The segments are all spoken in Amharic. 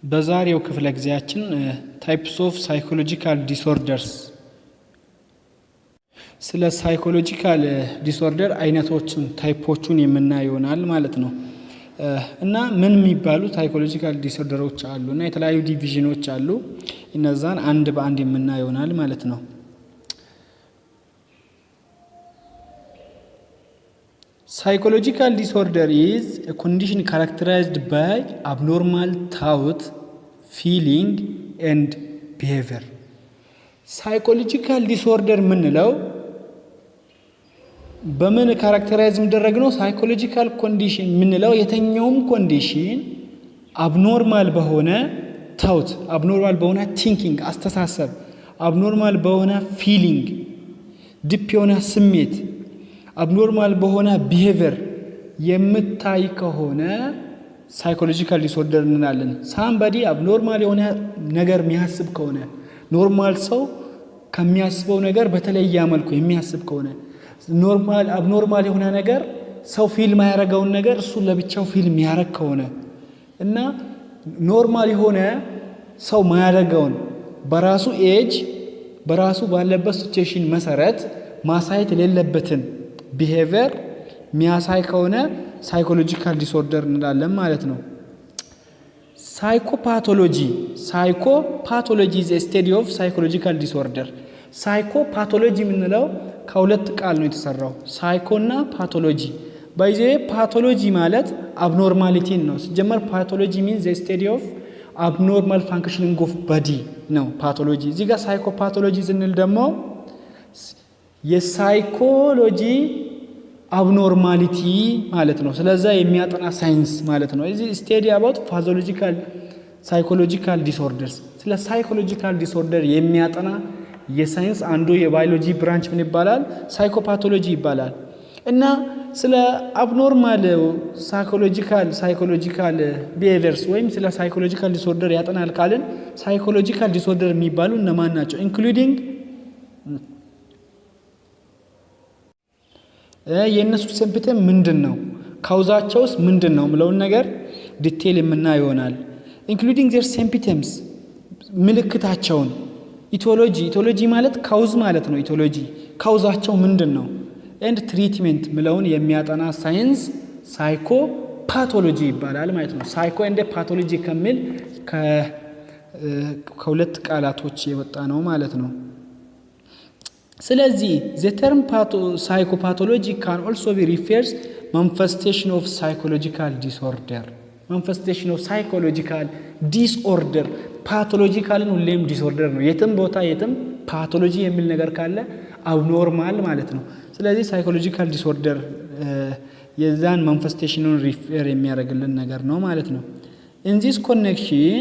በዛሬው ክፍለ ጊዜያችን ታይፕስ ኦፍ ሳይኮሎጂካል ዲስኦርደርስ ስለ ሳይኮሎጂካል ዲስኦርደር አይነቶችን ታይፖቹን የምናየው ይሆናል ማለት ነው። እና ምን የሚባሉ ሳይኮሎጂካል ዲስኦርደሮች አሉ እና የተለያዩ ዲቪዥኖች አሉ። እነዛን አንድ በአንድ የምናየው ይሆናል ማለት ነው። Psychological disorder is a condition characterized by abnormal thought, feeling and behavior. Psychological disorder ምንለው በምን ካራክተራይዝ የሚደረግ ነው? ሳይኮሎጂካል ኮንዲሽን ምንለው የተኛውም ኮንዲሽን አብኖርማል በሆነ ታውት፣ አብኖርማል በሆነ ቲንኪንግ አስተሳሰብ፣ አብኖርማል በሆነ ፊሊንግ ዲፕ የሆነ ስሜት አብኖርማል በሆነ ቢሄቪየር የምታይ ከሆነ ሳይኮሎጂካል ዲስኦርደር እንላለን። ሳምባዲ አብኖርማል የሆነ ነገር የሚያስብ ከሆነ ኖርማል ሰው ከሚያስበው ነገር በተለየ መልኩ የሚያስብ ከሆነ አብኖርማል የሆነ ነገር ሰው ፊልም ያደረገውን ነገር እሱ ለብቻው ፊልም ያደረግ ከሆነ እና ኖርማል የሆነ ሰው ማያደርገውን በራሱ ኤጅ በራሱ ባለበት ሲቹዌሽን መሰረት ማሳየት የሌለበትን ቢሄቪየር ሚያሳይ ከሆነ ሳይኮሎጂካል ዲስኦርደር እንላለን ማለት ነው። ሳይኮፓቶሎጂ is a study of psychological disorder። ሳይኮፓቶሎጂ የምንለው ከሁለት ቃል ነው የተሰራው፣ ሳይኮ እና ፓቶሎጂ። ባይዜ ፓቶሎጂ ማለት አብኖርማሊቲ ነው። ሲጀመር ፓቶሎጂ means a study of abnormal functioning of body ነው ፓቶሎጂ። እዚህ ጋር ሳይኮፓቶሎጂ ስንል ደግሞ የሳይኮሎጂ አብኖርማሊቲ ማለት ነው። ስለዚህ የሚያጠና ሳይንስ ማለት ነው። እዚህ ስቴዲ አባውት ፓቶሎጂካል ሳይኮሎጂካል ዲስኦርደርስ፣ ስለ ሳይኮሎጂካል ዲስኦርደር የሚያጠና የሳይንስ አንዱ የባዮሎጂ ብራንች ምን ይባላል? ሳይኮፓቶሎጂ ይባላል። እና ስለ አብኖርማል ሳይኮሎጂካል ቢሄቪየርስ ወይም ስለ ሳይኮሎጂካል ዲስኦርደር ያጠናል ካልን ሳይኮሎጂካል ዲስኦርደር የሚባሉ እነማን ናቸው? ኢንክሉዲንግ የእነሱ ሲምፕተም ምንድን ነው፣ ካውዛቸውስ ምንድን ነው ምለውን ነገር ዲቴል የምናየው ይሆናል። ኢንክሉዲንግ ዜር ሲምፕተምስ ምልክታቸውን፣ ኢቲዮሎጂ ማለት ካውዝ ማለት ነው። ኢቲዮሎጂ ካውዛቸው ምንድን ነው፣ ኤንድ ትሪትመንት ምለውን የሚያጠና ሳይንስ ሳይኮፓቶሎጂ ይባላል ማለት ነው። ሳይኮ ኤንድ ፓቶሎጂ ከሚል ከሁለት ቃላቶች የወጣ ነው ማለት ነው። ስለዚህ the term psychopathology can also be refers manifestation of psychological disorder manifestation of psychological disorder pathological ሁሌም ዲስኦርደር ነው። የትም ቦታ የትም ፓቶሎጂ የሚል ነገር ካለ አብኖርማል ማለት ነው። ስለዚህ ሳይኮሎጂካል ዲስኦርደር የዛን ማንifestationን ሪፌር የሚያደርግልን ነገር ነው ማለት ነው። in this connection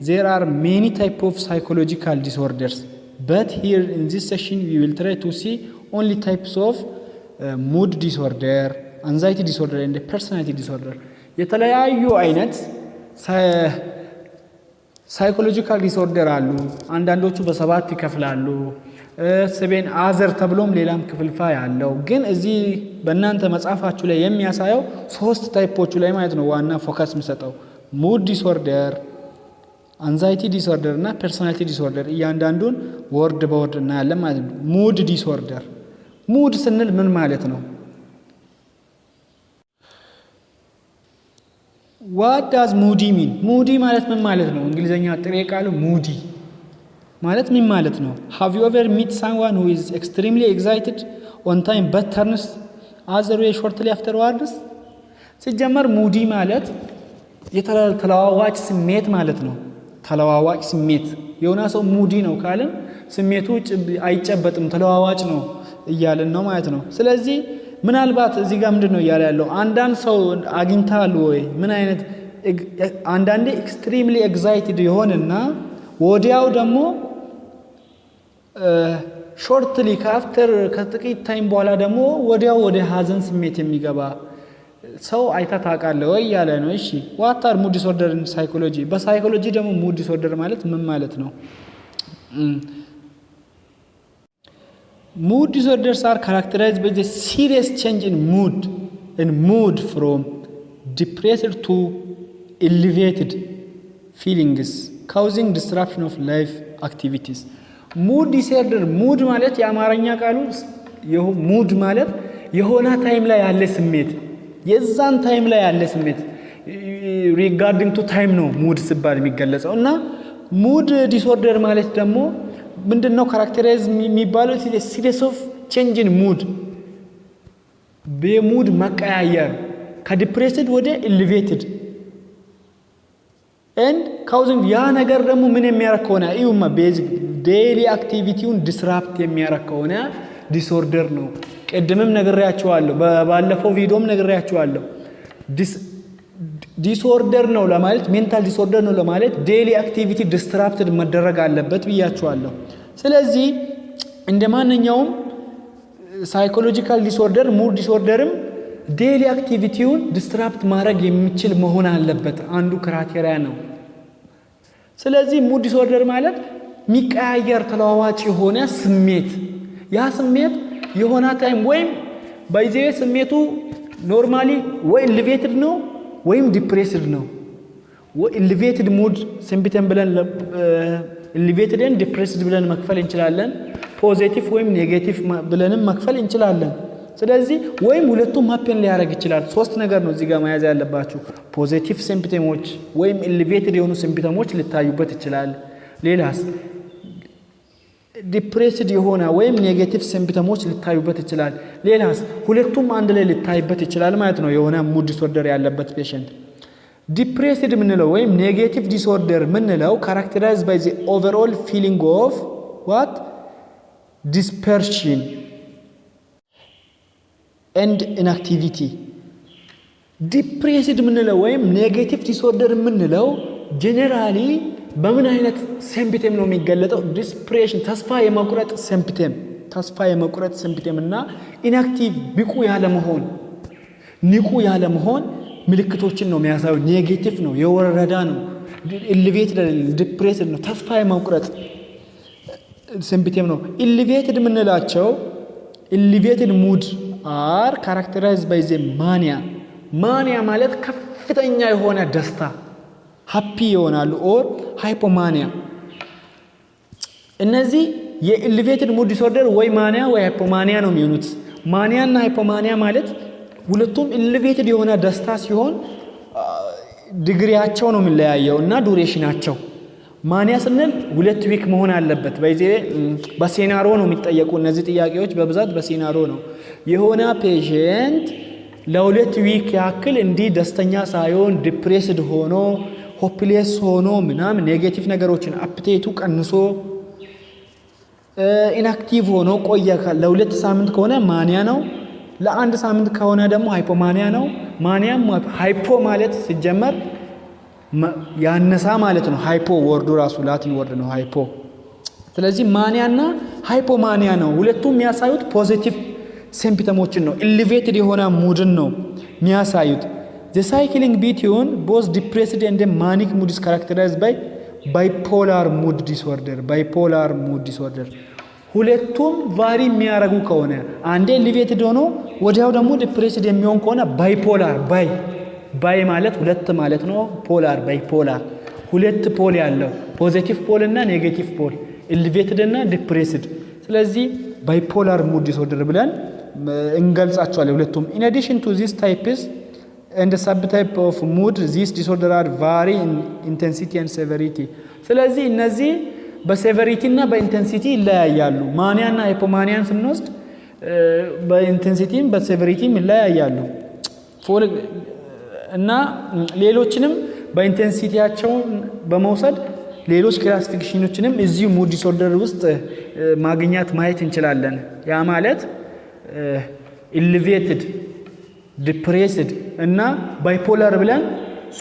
there are many type of psychological disorders, but here in this session we will try to see only types of mood disorder, anxiety disorder and personality disorder። የተለያዩ አይነት ሳይኮሎጂካል ዲስኦርደር አሉ። አንዳንዶቹ በሰባት ይከፍላሉ። ሰቤን አዘር ተብሎም ሌላም ክፍልፋይ አለው። ግን እዚህ በእናንተ መጽሐፋችሁ ላይ የሚያሳየው ሶስት ታይፖቹ ላይ ማለት ነው ዋና ፎከስ የሚሰጠው ሙድ ዲስኦርደር፣ አንዛይቲ ዲስኦርደር እና ፐርሶናሊቲ ዲስኦርደር። እያንዳንዱን ወርድ በወርድ እናያለን ማለት ነው። ሙድ ዲስኦርደር፣ ሙድ ስንል ምን ማለት ነው? what does moody mean? ሙዲ ማለት ምን ማለት ነው? እንግሊዘኛ ጥሬ ቃሉ ሙዲ ማለት ምን ማለት ነው? have you ever met someone who is extremely excited on time but turns other way shortly afterwards? ሲጀመር ሙዲ ማለት የተለዋዋጭ ስሜት ማለት ነው። ተለዋዋጭ ስሜት የሆነ ሰው ሙዲ ነው ካልን ስሜቱ አይጨበጥም ተለዋዋጭ ነው እያልን ነው ማለት ነው። ስለዚህ ምናልባት እዚህ ጋር ምንድነው እያለ ያለው? አንዳንድ ሰው አግኝታል ወይ ምን አይነት አንዳንዴ ኤክስትሪምሊ ኤግዛይትድ የሆነና ወዲያው ደግሞ ሾርትሊ ካፍተር ከጥቂት ታይም በኋላ ደግሞ ወዲያው ወደ ሀዘን ስሜት የሚገባ ሰው አይታ ታውቃለህ ወይ ያለ ነው። እሺ what are mood disorder in psychology? በሳይኮሎጂ ደግሞ mood disorder ማለት ምን ማለት ነው? mood disorders are characterized by the serious change in mood from depressed to elevated feelings causing disruption of life activities mood disorder mood ማለት የአማርኛ ቃሉ ሙድ ማለት የሆነ ታይም ላይ ያለ ስሜት የዛን ታይም ላይ ያለ ስሜት regarding to time ነው ሙድ ሲባል የሚገለጸው እና ሙድ ዲስኦርደር ማለት ደግሞ ምንድነው ካራክተራይዝ የሚባለው series of change in mood በሙድ መቀያየር ከዲፕሬስድ ወደ ኤሌቬትድ and causing ያ ነገር ደግሞ ምን የሚያረክ ከሆነ ይሁማ ቤዚክ ዴይሊ አክቲቪቲውን ዲስራፕት የሚያረክ ከሆነ ዲስኦርደር ነው ቀድመም ነግሬያችኋለሁ ባለፈው ቪዲዮም ነግሬያችኋለሁ ዲስኦርደር ነው ለማለት ሜንታል ዲስኦርደር ነው ለማለት ዴይሊ አክቲቪቲ ዲስራፕትድ መደረግ አለበት ብያችኋለሁ ስለዚህ እንደማንኛውም ሳይኮሎጂካል ዲስኦርደር ሙድ ዲስኦርደርም ዴይሊ አክቲቪቲውን ዲስራፕት ማድረግ የሚችል መሆን አለበት አንዱ ክራይቴሪያ ነው ስለዚህ ሙድ ዲስኦርደር ማለት ሚቀያየር ተለዋዋጭ የሆነ ስሜት ያ ስሜት የሆነ ታይም ወይም ባይዘይ ስሜቱ ኖርማሊ ወይ ኤሌቬትድ ነው ወይም ዲፕሬስድ ነው ወይ ኤሌቬትድ ሙድ ሲምፕተም ብለን ኤሌቬትድ ኤንድ ዲፕሬስድ ብለን መክፈል እንችላለን ፖዚቲቭ ወይም ኔጌቲቭ ብለንም መክፈል እንችላለን ስለዚህ ወይም ሁለቱም ሀፔን ሊያደርግ ይችላል ሶስት ነገር ነው እዚህ ጋር መያዝ ያለባችሁ ፖዚቲቭ ሲምፕተሞች ወይም ኤሌቬትድ የሆኑ ሲምፕተሞች ሊታዩበት ይችላል ሌላስ ዲፕሬስድ የሆነ ወይም ኔጌቲቭ ሲምፕተሞች ሊታዩበት ይችላል ሌላስ ሁለቱም አንድ ላይ ሊታይበት ይችላል ማለት ነው የሆነ ሙድ ዲስኦርደር ያለበት ፔሸንት ዲፕሬስድ ምንለው ወይም ኔጌቲቭ ዲስኦርደር ምንለው ካራክተራይዝድ ባይ ዘ ኦቨርኦል ፊሊንግ ኦፍ what dispersion and inactivity ዲፕሬስድ ምንለው ወይም ኔጌቲቭ ዲስኦርደር ምንለው ጀነራሊ በምን አይነት ሲምፕተም ነው የሚገለጠው ዲስፕሬሽን ተስፋ የመቁረጥ ሲምፕተም እና ኢንአክቲቭ ብቁ ያለ መሆን ምልክቶችን ነው የሚያሳየው ኔጌቲቭ ነው የወረዳ ነው ኤሌቬትድ ዲፕሬስድ ነው ተስፋ የመቁረጥ ሲምፕተም ነው ኤሌቬትድ ምንላቸው ኤሌቬትድ ሙድ are characterized by the mania ማለት ከፍተኛ የሆነ ደስታ ሃፒ ይሆናሉ ኦር ሃይፖማኒያ እነዚህ የኤሌቬትድ ሙድ ዲስኦርደር ወይ ማኒያ ወይ ሃይፖማኒያ ነው የሚሆኑት ማኒያ እና ሃይፖማኒያ ማለት ሁለቱም ኤሌቬትድ የሆነ ደስታ ሲሆን ዲግሪያቸው ነው የሚለያየው እና ዱሬሽናቸው ማኒያ ስንል 2 ዊክ መሆን አለበት በሴናሪዮ ነው የሚጠየቁ እነዚህ ጥያቄዎች በብዛት በሴናሪዮ ነው የሆነ ፔሸንት ለ2 ዊክ ያክል እንዲህ ደስተኛ ሳይሆን ዲፕሬስድ ሆኖ ሆፕሌስ ሆኖ ምናምን ኔጌቲቭ ነገሮችን አፕቴቱ ቀንሶ ኢንአክቲቭ ሆኖ ቆየ ለ2 ሳምንት ከሆነ ማኒያ ነው ለ1 ሳምንት ከሆነ ደግሞ ሃይፖማኒያ ነው ማኒያም ሃይፖ ማለት ሲጀመር ያነሳ ማለት ነው ሃይፖ ወርዱ ራሱ ላቲን ወርድ ነው ሃይፖ ስለዚህ ማኒያና ሃይፖማኒያ ነው ሁለቱም የሚያሳዩት ፖዚቲቭ ሲምፕተሞችን ነው ኤሌቬትድ የሆነ ሙድን ነው የሚያሳዩት the cycling between both depressed and manic mood is characterized by bipolar mood disorder ሁለቱም ቫሪ የሚያረጉ ከሆነ አንዴ ኤሌቬትድ ሆኖ ወዲያው ደግሞ ዲፕሬስድ የሚሆን ከሆነ ባይፖላር ባይ ማለት ሁለት ማለት ነው ፖላር ባይፖላር ሁለት ፖል ያለው ፖዚቲቭ ፖል እና ኔጌቲቭ ፖል ኤሌቬትድ እና ዲፕሬስድ ስለዚህ ባይፖላር ሙድ ዲስኦርደር ብለን እንገልጻቸዋለን ሁለቱም in addition to these types and the subtype of mood these disorder are vary in intensity and severity ስለዚህ እነዚህ በሴቨሪቲ እና በኢንቴንሲቲ ይለያያሉ ማኒያ እና ሃይፖማኒያን ስንወስድ በኢንቴንሲቲም በሴቨሪቲም ይለያያሉ እና ሌሎችንም በኢንቴንሲቲያቸው በመውሰድ ሌሎች ክላሲፊኬሽኖችንም እዚሁ ሙድ ዲስኦርደር ውስጥ ማየት እንችላለን ያ ማለት ኤሌቬትድ ዲፕሬስድ እና ባይፖላር ብለን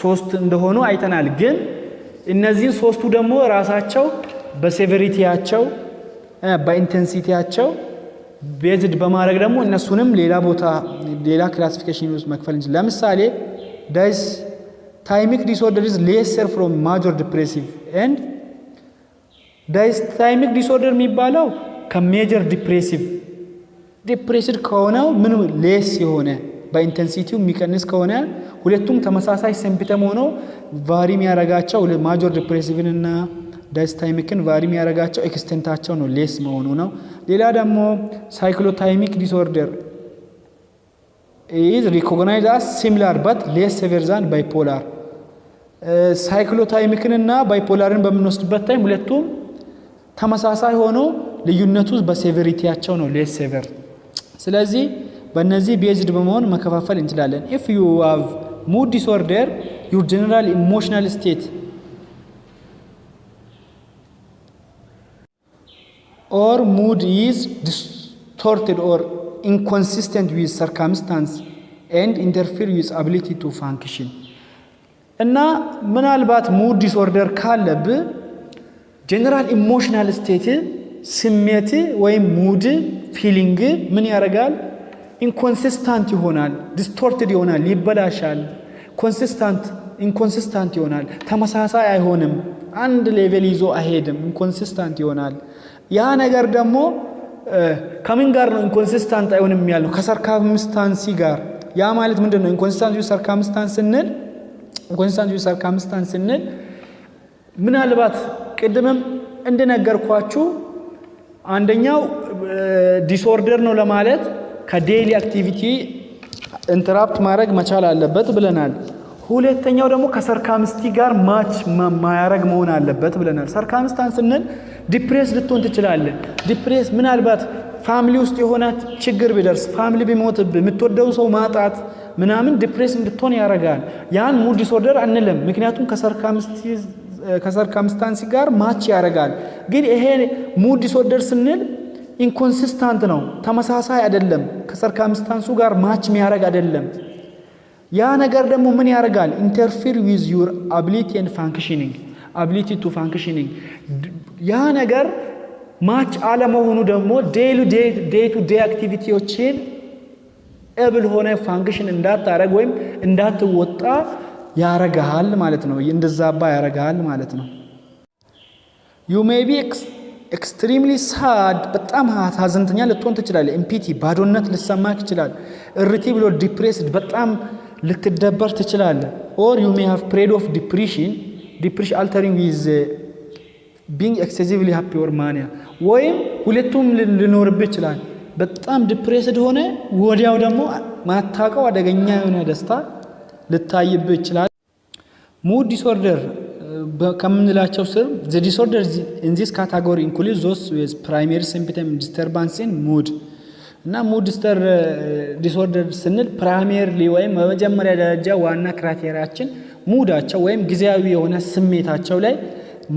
ሶስት እንደሆኑ አይተናል ግን እነዚህ ሶስቱ ደግሞ ራሳቸው በሴቨሪቲያቸው በኢንቴንሲቲያቸው ቤዝድ በማድረግ ደግሞ እነሱንም ሌላ ክላሲፊኬሽን ውስጥ መክፈል እንችላለን ለምሳሌ dysthymic disorder is lesser from major depressive and dysthymic disorder የሚባለው ከሜጀር ዲፕሬሲቭ ከሆነው ምን ሌስ የሆነ በኢንቴንሲቲው የሚቀንስ ከሆነ ሁለቱም ተመሳሳይ ሲምፕተም ሆኖ ቫሪ የሚያረጋቸው ማጆር ዲፕሬሲቭን እና ዳይስታይሚክን ቫሪ የሚያረጋቸው ኤክስቴንታቸው ነው ሌስ መሆኑ ነው። ሌላ ደግሞ ሳይክሎታይሚክ ዲስኦርደር is recognized as similar but less severe than bipolar ሳይክሎታይሚክን እና ባይፖላርን በምንወስድበት ታይም ሁለቱም ተመሳሳይ ሆኖ ልዩነቱ በሴቨሪቲያቸው ነው ሌስ ሴቨር። ስለዚህ በእነዚህ ቤዝድ በመሆን መከፋፈል እንችላለን። if you have mood disorder your general emotional state or mood is distorted or inconsistent with circumstance and interfere with ability to function እና ምናልባት ሙድ ዲስኦርደር ካለብ ጀነራል ኢሞሽናል ስቴት ስሜት ወይም ሙድ ፊሊንግ ምን ያደርጋል? ኢንኮንሲስታንት ይሆናል፣ ዲስቶርትድ ይሆናል፣ ይበላሻል። ኢንኮንሲስታንት ይሆናል፣ ተመሳሳይ አይሆንም፣ አንድ ሌቨል ይዞ አይሄድም፣ ኢንኮንሲስታንት ይሆናል። ያ ነገር ደግሞ ከምን ጋር ነው ኢንኮንሲስታንት አይሆንም ያለው? ከሰርከምስታንሲ ጋር። ያ ማለት ምንድነው? ኢንኮንሲስታንት ዊዝ ሰርከምስታንስ ስንል ምናልባት ቅድምም እንደነገርኳችሁ አንደኛው ዲስኦርደር ነው ለማለት ከዴይሊ አክቲቪቲ ኢንተራፕት ማድረግ መቻል አለበት ብለናል። ሁለተኛው ደግሞ ከሰርከምስቲ ጋር ማች ማያረግ መሆን አለበት ብለናል። ሰርከምስታንስ ስንል ዲፕሬስ ልትሆን ትችላለህ። ዲፕሬስ ምናልባት ፋሚሊ ውስጥ የሆነ ችግር ቢደርስ፣ ፋሚሊ ቢሞትብህ፣ የምትወደው ሰው ማጣት ምናምን ዲፕሬስ እንድትሆን ያደርጋል። ያን ሙድ ዲስኦርደር አንልም፣ ምክንያቱም ከሰርከምስታንስ ጋር ማች ያደርጋል። ግን ይሄ ሙድ ዲስኦርደር ስንል ኢንኮንሲስታንት ነው፣ ተመሳሳይ አይደለም፣ ከሰርከምስታንሱ ጋር ማች የሚያደርግ አይደለም። ያ ነገር ደግሞ ምን ያደርጋል? ኢንተርፊር ዊዝ ዩር አቢሊቲ ኤንድ ፋንክሽኒንግ አቢሊቲ ቱ ፋንክሽኒንግ። ያ ነገር ማች አለመሆኑ ደግሞ ዴይ ቱ ዴይ አክቲቪቲዎችን ኤብል ሆነ ፋንክሽን እንዳታረግ ወይም እንዳትወጣ ያረጋል ማለት ነው። እንደዛባ ያረጋል ማለት ነው። you may be extremely sad በጣም ሀዘንተኛ ልትሆን ትችላለህ። ኤምፒቲ ባዶነት ሊሰማህ ይችላል። ኢሪቴብል or depressed በጣም ልትደበር ትችላለህ። or you may have period of depression altering with being excessively happy or mania ወይም ሁለቱም ሊኖርብህ ይችላል። በጣም ዲፕሬስድ ሆነ ወዲያው ደግሞ ማታቀው አደገኛ የሆነ ደስታ ልታይብህ ይችላል። ሙድ ዲስኦርደር ከምንላቸው ስር the disorder in this category includes those with primary symptom disturbance in mood እና ሙድ ዲስኦርደር ስንል ፕራይመሪሊ ወይም በመጀመሪያ ደረጃ ዋና ክራይቴሪያችን ሙዳቸው ወይም ጊዜያዊ የሆነ ስሜታቸው ላይ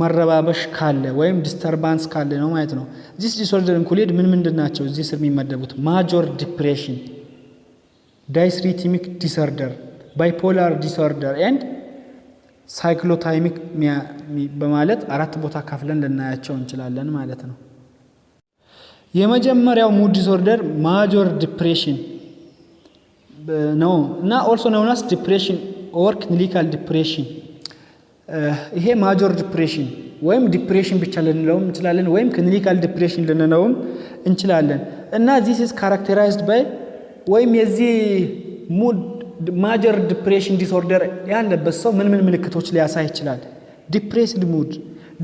መረባበሽ ካለ ወይም ዲስተርባንስ ካለ ነው ማለት ነው። this disorder include ምንድን ናቸው እዚህ ስር የሚመደቡት? ማጆር ዲፕሬሽን፣ ዳይስሪቲሚክ ዲስኦርደር፣ ባይፖላር ዲስኦርደር ኤንድ ሳይክሎታይሚክ በማለት አራት ቦታ ከፍለን ልናያቸው እንችላለን ማለት ነው። የመጀመሪያው ሙድ ዲስኦርደር ማጆር ዲፕሬሽን ነው እና ኦልሶ known as depression or clinical depression። ይሄ ማጆር ዲፕሬሽን ወይም ዲፕሬሽን ብቻ ልንለውም እንችላለን ወይም ክሊኒካል ዲፕሬሽን ልንለውም እንችላለን እና this is characterized by ወይም የዚህ ሙድ ማጆር ዲፕሬሽን ዲስኦርደር ያለበት ሰው ምን ምልክቶች ሊያሳይ ይችላል? ዲፕሬስድ ሙድ፣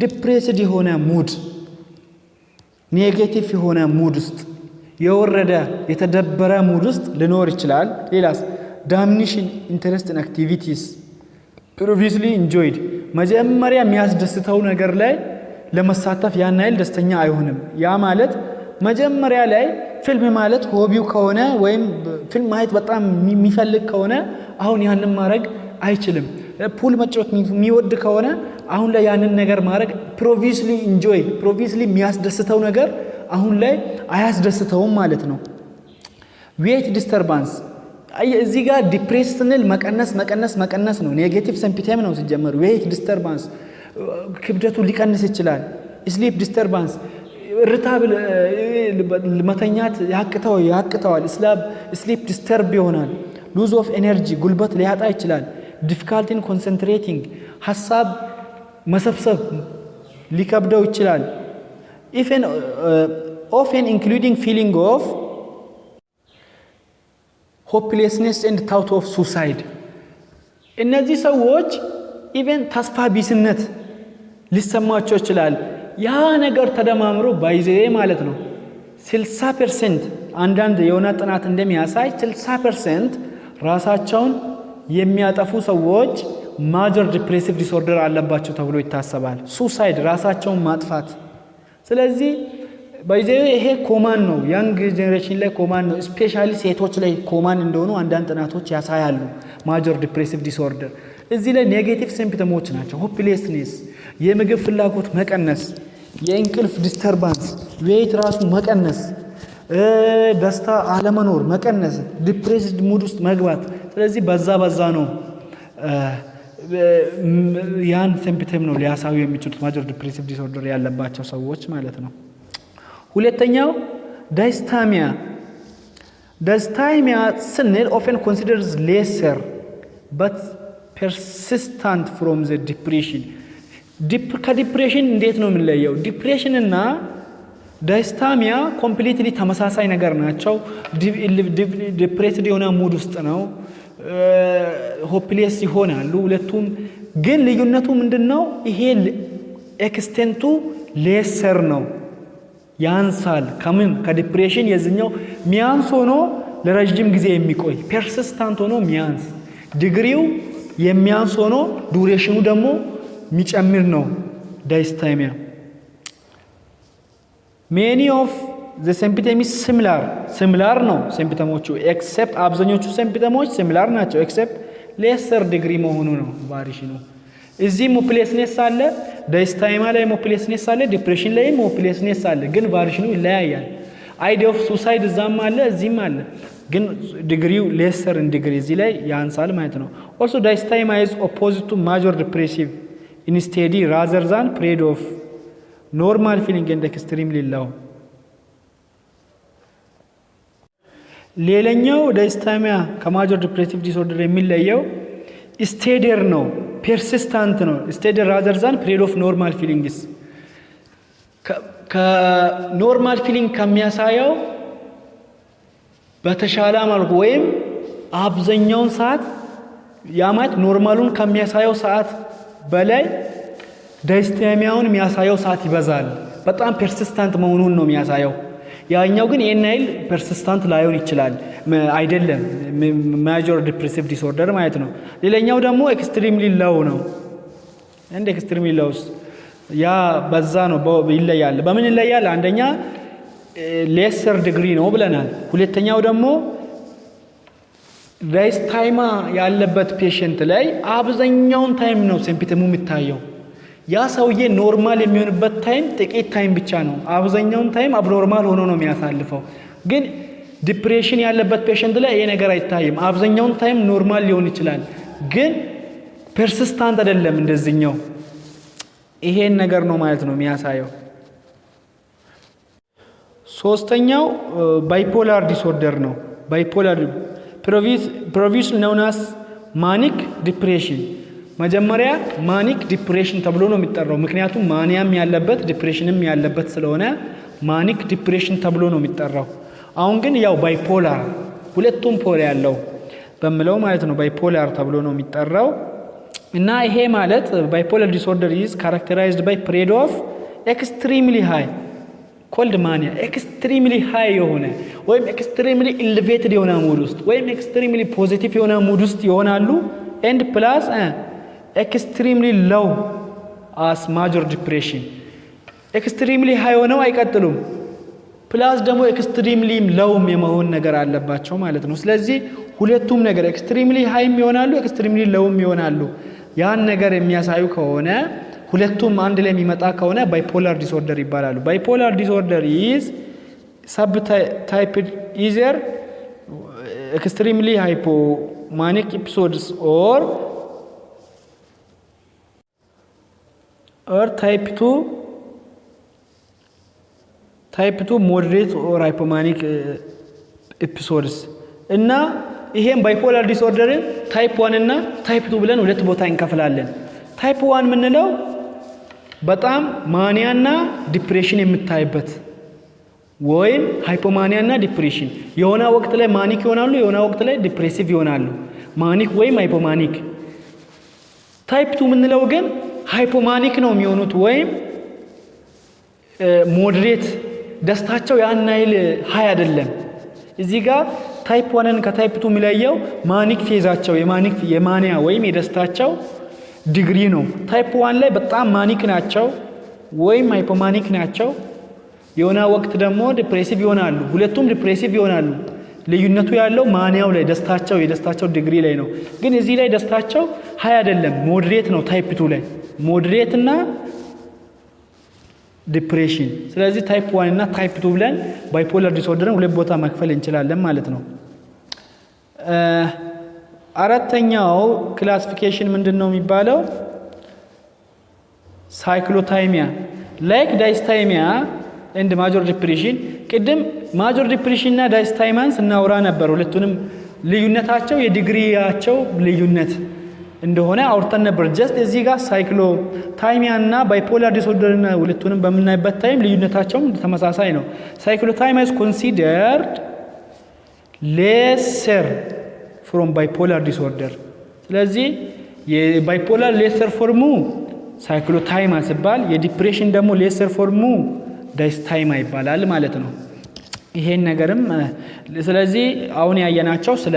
ዲፕሬስድ የሆነ ሙድ፣ ኔጌቲቭ የሆነ ሙድ ውስጥ የወረደ የተደበረ ሙድ ውስጥ ሊኖር ይችላል። ሌላስ ዳሚኒሽን ኢንተረስት ኢን አክቲቪቲስ previously enjoyed መጀመሪያ የሚያስደስተው ነገር ላይ ለመሳተፍ ያን ያህል ደስተኛ አይሆንም። ያ ማለት መጀመሪያ ላይ ፊልም ማለት ሆቢው ከሆነ ወይም ፊልም ማየት በጣም የሚፈልግ ከሆነ አሁን ያንን ማድረግ አይችልም። ፑል መጫወት የሚወድ ከሆነ አሁን ላይ ያንን ነገር ማድረግ previously የሚያስደስተው ነገር አሁን ላይ አያስደስተውም ማለት ነው። weight disturbance እዚህ ጋር ዲፕሬስ ስንል መቀነስ ነው። ኔጌቲቭ ሲምፕተም ነው ሲጀመር። weight disturbance ክብደቱ ሊቀንስ ይችላል። sleep disturbance irritable መተኛት ያቅተዋል። sleep disturb ይሆናል። lose of energy ጉልበት ሊያጣ ይችላል። difficulty in concentrating ሐሳብ መሰብሰብ ሊከብደው ይችላል። often including feeling of ሆፕሌስነስ ኤንድ ታውት ኦፍ ሱሳይድ። እነዚህ ሰዎች ኢቨን ተስፋ ቢስነት ሊሰማቸው ይችላል። ያ ነገር ተደማምሮ ባይዘዬ ማለት ነው 60% አንዳንድ የሆነ ጥናት እንደሚያሳይ 60% ራሳቸውን የሚያጠፉ ሰዎች ማጀር ዲፕሬሲቭ ዲስኦርደር አለባቸው ተብሎ ይታሰባል። ሱሳይድ ራሳቸውን ማጥፋት። ስለዚህ ባይዘዬ ይሄ ኮማን ነው፣ ያንግ ጄኔሬሽን ላይ ኮማን ነው። ስፔሻሊ ሴቶች ላይ ኮማን እንደሆኑ አንዳንድ ጥናቶች ያሳያሉ። ማጀር ዲፕሬሲቭ ዲስኦርደር እዚህ ላይ ኔጌቲቭ ሲምፕተሞች ናቸው። ሆፕሌስነስ፣ የምግብ ፍላጎት መቀነስ፣ የእንቅልፍ ዲስተርባንስ፣ ዌይት ራሱ መቀነስ፣ ደስታ አለመኖር መቀነስ፣ ዲፕሬስድ ሙድ ውስጥ መግባት። ስለዚህ በዛ ነው ያን ሲምፕተም ነው ሊያሳዩ የሚችሉት ማጀር ዲፕሬሲቭ ዲስኦርደር ያለባቸው ሰዎች ማለት ነው። ሁለተኛው ዳይስታሚያ። ዳይስታሚያ ስንል ኦፍን ኮንሲደርስ ሌሰር በት ፐርሲስታንት ፍሮም ዘ ዲፕሬሽን። ከዲፕሬሽን እንዴት ነው የምንለየው? ዲፕሬሽን እና ዳይስታሚያ ኮምፕሊትሊ ተመሳሳይ ነገር ናቸው። ዲፕሬስድ የሆነ ሙድ ውስጥ ነው፣ ሆፕሌስ ይሆናሉ ሁለቱም። ግን ልዩነቱ ምንድነው? ይሄ ኤክስቴንቱ ሌሰር ነው፣ ያንሳል። ከምን ከዲፕሬሽን የዚህኛው ሚያንስ ሆኖ ለረጅም ጊዜ የሚቆይ ፐርሲስታንት ሆኖ ሚያንስ፣ ዲግሪው የሚያንስ ሆኖ ዱሬሽኑ ደግሞ የሚጨምር ነው ዳይስታሚያ። ሜኒ ኦፍ ዘ ሲምፕተምስ ሲሚላር ነው ሲምፕተሞቹ፣ ኤክሴፕት አብዛኞቹ ሲምፕተሞች ሲሚላር ናቸው ኤክሴፕት ሌሰር ዲግሪ መሆኑ ነው ቫሪሽኑ። እዚህ ሆፕሌስነስ አለ፣ ዳይስታሚያ ላይ ሆፕሌስነስ አለ፣ ዲፕሬሽን ላይ ሆፕሌስነስ አለ፣ ግን ቫሪሽኑ ይለያያል። አይዲያ ኦፍ ሱሳይድ እዛም አለ እዚህም አለ፣ ግን ዲግሪው ሌሰር ዲግሪ እዚህ ላይ ያንሳል ማለት ነው። ኦልሶ ዳይስታሚያ ኢዝ ኦፖዚት ቱ ማጀር ዲፕሬሲቭ ኢንስቴዲ ራዘር ዛን ፕሬድ ኦፍ ኖርማል ፊሊንግ ኤንድ ኤክስትሪምሊ ሎው። ሌላኛው ዳይስታሚያ ከማጀር ዲፕሬሲቭ ዲስኦርደር የሚለየው ስቴደር ነው፣ ፐርሲስታንት ነው። ስቴደር ራዘር ዛን ፕሬድ ኦፍ ኖርማል ፊሊንግስ። ከኖርማል ፊሊንግ ከሚያሳየው በተሻለ መልኩ ወይም አብዛኛውን ሰዓት ያማት ኖርማሉን ከሚያሳየው ሰዓት በላይ ዳይስታሚያውን የሚያሳየው ሰዓት ይበዛል። በጣም ፐርሲስታንት መሆኑን ነው የሚያሳየው። ያኛው ግን የናይል ፐርሲስታንት ላይሆን ይችላል፣ አይደለም ማጀር ዲፕሬሲቭ ዲስኦርደር ማለት ነው። ሌላኛው ደግሞ ኤክስትሪምሊ ሎው ነው። እንደ ኤክስትሪምሊ ሎውስ ያ በዛ ነው ይለያል። በምን ይለያል? አንደኛ ሌሰር ዲግሪ ነው ብለናል። ሁለተኛው ደግሞ ዳይስታሚያ ያለበት ፔሸንት ላይ አብዛኛውን ታይም ነው ሲምፕተሙ የሚታየው። ያ ሰውዬ ኖርማል የሚሆንበት ታይም ጥቂት ታይም ብቻ ነው። አብዛኛውን ታይም አብኖርማል ሆኖ ነው የሚያሳልፈው። ግን ዲፕሬሽን ያለበት ፔሸንት ላይ ይሄ ነገር አይታይም። አብዛኛውን ታይም ኖርማል ሊሆን ይችላል፣ ግን ፐርሲስታንት አይደለም እንደዚህኛው። ይሄን ነገር ነው ማለት ነው የሚያሳየው። ሶስተኛው ባይፖላር ዲስኦርደር ነው። ባይፖላር ፕሮቪስ ነውናስ ማኒክ ዲፕሬሽን። መጀመሪያ ማኒክ ዲፕሬሽን ተብሎ ነው የሚጠራው፣ ምክንያቱም ማኒያም ያለበት ዲፕሬሽንም ያለበት ስለሆነ ማኒክ ዲፕሬሽን ተብሎ ነው የሚጠራው። አሁን ግን ያው ባይፖላር ሁለቱም ፖል ያለው በሚለው ማለት ነው ባይፖላር ተብሎ ነው የሚጠራው። እና ይሄ ማለት ባይፖላር ዲስኦርደር ኢዝ ካራክተራይዝድ ባይ ፕሬድ ኦፍ ኤክስትሪምሊ ሃይ ኮልድ ማኒያ፣ ኤክስትሪምሊ ሃይ የሆነ ወይም ኤክስትሪምሊ ኤሌቬትድ የሆነ ሙድ ውስጥ ወይም ኤክስትሪምሊ ፖዚቲቭ የሆነ ሙድ ውስጥ ይሆናሉ። ኤንድ ፕላስ ኤክስትሪምሊ ሎው አስ ማጀር ዲፕሬሽን። ኤክስትሪምሊ ሃይ ሆነው አይቀጥሉም፣ ፕላስ ደግሞ ኤክስትሪምሊ ሎውም የመሆን ነገር አለባቸው ማለት ነው። ስለዚህ ሁለቱም ነገር ኤክስትሪምሊ ሃይም ይሆናሉ፣ ኤክስትሪምሊ ሎውም ይሆናሉ። ያን ነገር የሚያሳዩ ከሆነ ሁለቱም አንድ ላይ የሚመጣ ከሆነ ባይፖላር ዲስኦርደር ይባላሉ። ባይፖላር ዲስኦርደር ኢዝ subtyped either extremely hypomanic episodes or type 2 moderate or hypomanic episodes እና ይሄን ባይፖላር ዲስኦርደርን ታይፕ 1 እና ታይፕ 2 ብለን ሁለት ቦታ እንከፍላለን። ታይፕ 1 የምንለው በጣም ማኒያና ዲፕሬሽን የምታይበት ወይም ሃይፖማኒያ እና ዲፕሬሽን የሆነ ወቅት ላይ ማኒክ ይሆናሉ የሆነ ወቅት ላይ ዲፕሬሲቭ ይሆናሉ ማኒክ ወይም ሃይፖማኒክ ታይፕ 2 ምንለው ግን ሃይፖማኒክ ነው የሚሆኑት ወይም ሞዴሬት ደስታቸው ያን ያህል ሃይ አይደለም እዚህ ጋር ታይፕ 1ን ከታይፕ 2 የሚለየው ማኒክ ፌዛቸው የማኒያ ወይም የደስታቸው ዲግሪ ነው ታይፕ 1 ላይ በጣም ማኒክ ናቸው ወይም ሃይፖማኒክ ናቸው የሆነ ወቅት ደግሞ ዲፕሬሲቭ ይሆናሉ ሁለቱም ዲፕሬሲቭ ይሆናሉ ልዩነቱ ያለው ማኒያው ላይ የደስታቸው ዲግሪ ላይ ነው ግን እዚህ ላይ ደስታቸው ሃይ አይደለም ሞዴሬት ነው ታይፕ 2 ላይ ሞዴሬት እና ዲፕሬሽን ስለዚህ ታይፕ 1 እና ታይፕ 2 ብለን ባይፖላር ዲስኦርደርን ሁለት ቦታ መክፈል እንችላለን ማለት ነው አራተኛው ክላሲፊኬሽን ምንድነው የሚባለው ሳይክሎታይሚያ ላይክ ዳይስታይሚያ ኤንድ ማጆር ዲፕሬሽን ቅድም ማጆር ዲፕሬሽን እና ዳይስታይማንስ እናውራ ነበር ሁለቱንም ልዩነታቸው የዲግሪያቸው ልዩነት እንደሆነ አውርተን ነበር ጀስት እዚህ ጋር ሳይክሎታይሚያ እና ባይፖላር ዲስኦርደር እና ሁለቱንም በመናይበት ታይም ልዩነታቸው ተመሳሳይ ነው ሳይክሎታይሚያ is considered lesser from bipolar disorder ስለዚህ የባይፖላር ሌሰር ፎርሙ ሳይክሎታይሚያ ሲባል የዲፕሬሽን ደግሞ ሌሰር ፎርሙ ዳይስታይሚያ ይባላል ማለት ነው ይሄን ነገርም ስለዚህ አሁን ያየናቸው ስለ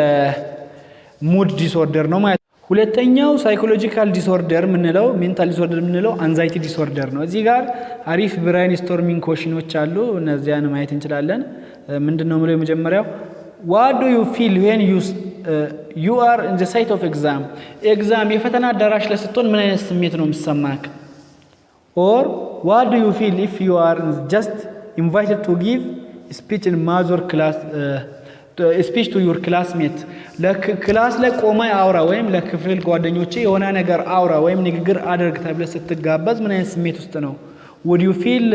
ሙድ ዲስኦርደር ነው ማለት ሁለተኛው ሳይኮሎጂካል ዲስኦርደር ምንለው ሜንታል ዲስኦርደር ምንለው አንዛይቲ ዲስኦርደር ነው እዚህ ጋር አሪፍ ብሬን ስቶርሚንግ ኮሽኖች አሉ እነዚያን ማየት እንችላለን ምንድነው ማለት የመጀመሪያው what do you feel when you are in the site of exam የፈተና አዳራሽ ላይ ስትሆን ምን አይነት ስሜት ነው የሚሰማክ or what do you feel if you are just invited to give speech in major class speech to your classmate ለክላስ ላይ ቆማ አውራ ወይም ለክፍል ጓደኞቼ የሆነ ነገር አውራ ወይም ንግግር አድርግ ተብለ ስትጋበዝ ምን አይነት ስሜት ውስጥ ነው would you feel